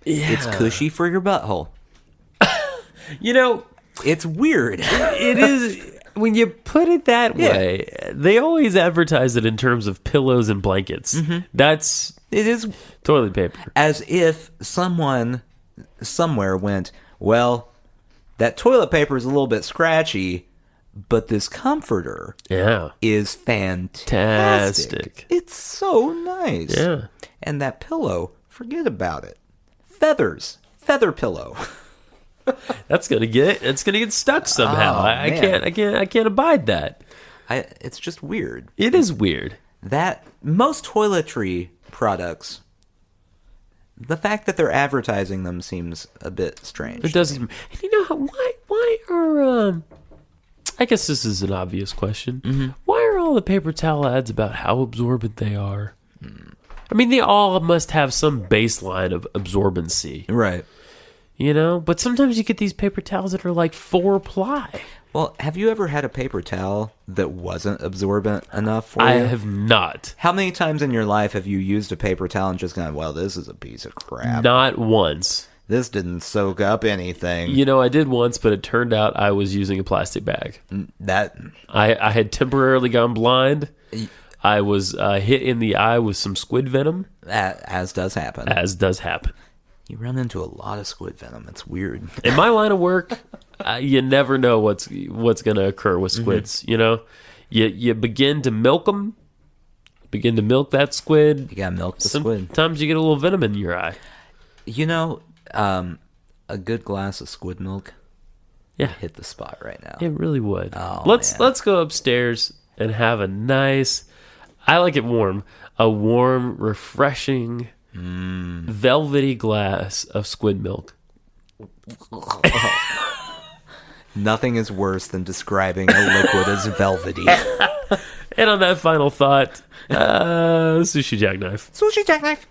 Yeah. It's cushy for your butthole. You know, It's weird. it is when you put it that way. They always advertise it in terms of pillows and blankets. That's It is toilet paper. as if someone somewhere went, well, that toilet paper is a little bit scratchy, but this comforter Yeah. is fantastic. Fantastic. It's so nice. Yeah. And that pillow, forget about it. Feathers. Feather pillow. It's gonna get stuck somehow. Oh, I man. can't abide that. It's just weird. It is weird. That most toiletry products, the fact that they're advertising them seems a bit strange. It doesn't. And you know how, why are I guess this is an obvious question. Why are all the paper towel ads about how absorbent they are? I mean, they all must have some baseline of absorbency, Right. you know? But sometimes you get these paper towels that are like 4-ply. Well, have you ever had a paper towel that wasn't absorbent enough for I you? have not. How many times in your life have you used a paper towel and just gone, well, this is a piece of crap. Not once. This didn't soak up anything. You know, I did once, but it turned out I was using a plastic bag. That I had temporarily gone blind. I was hit in the eye with some squid venom, as does happen. as does happen. You run into a lot of squid venom. It's weird. In my line of work, you never know what's going to occur with squids. You know, you begin to milk them, begin to milk that squid. You gotta milk the squid. Sometimes you get a little venom in your eye. You know, a good glass of squid milk Yeah, hit the spot right now. it really would. Oh, let's man. go upstairs and have a nice. I like it warm. A warm, refreshing, velvety glass of squid milk. Nothing is worse than describing a liquid as velvety. And on that final thought, sushi jackknife. Sushi jackknife.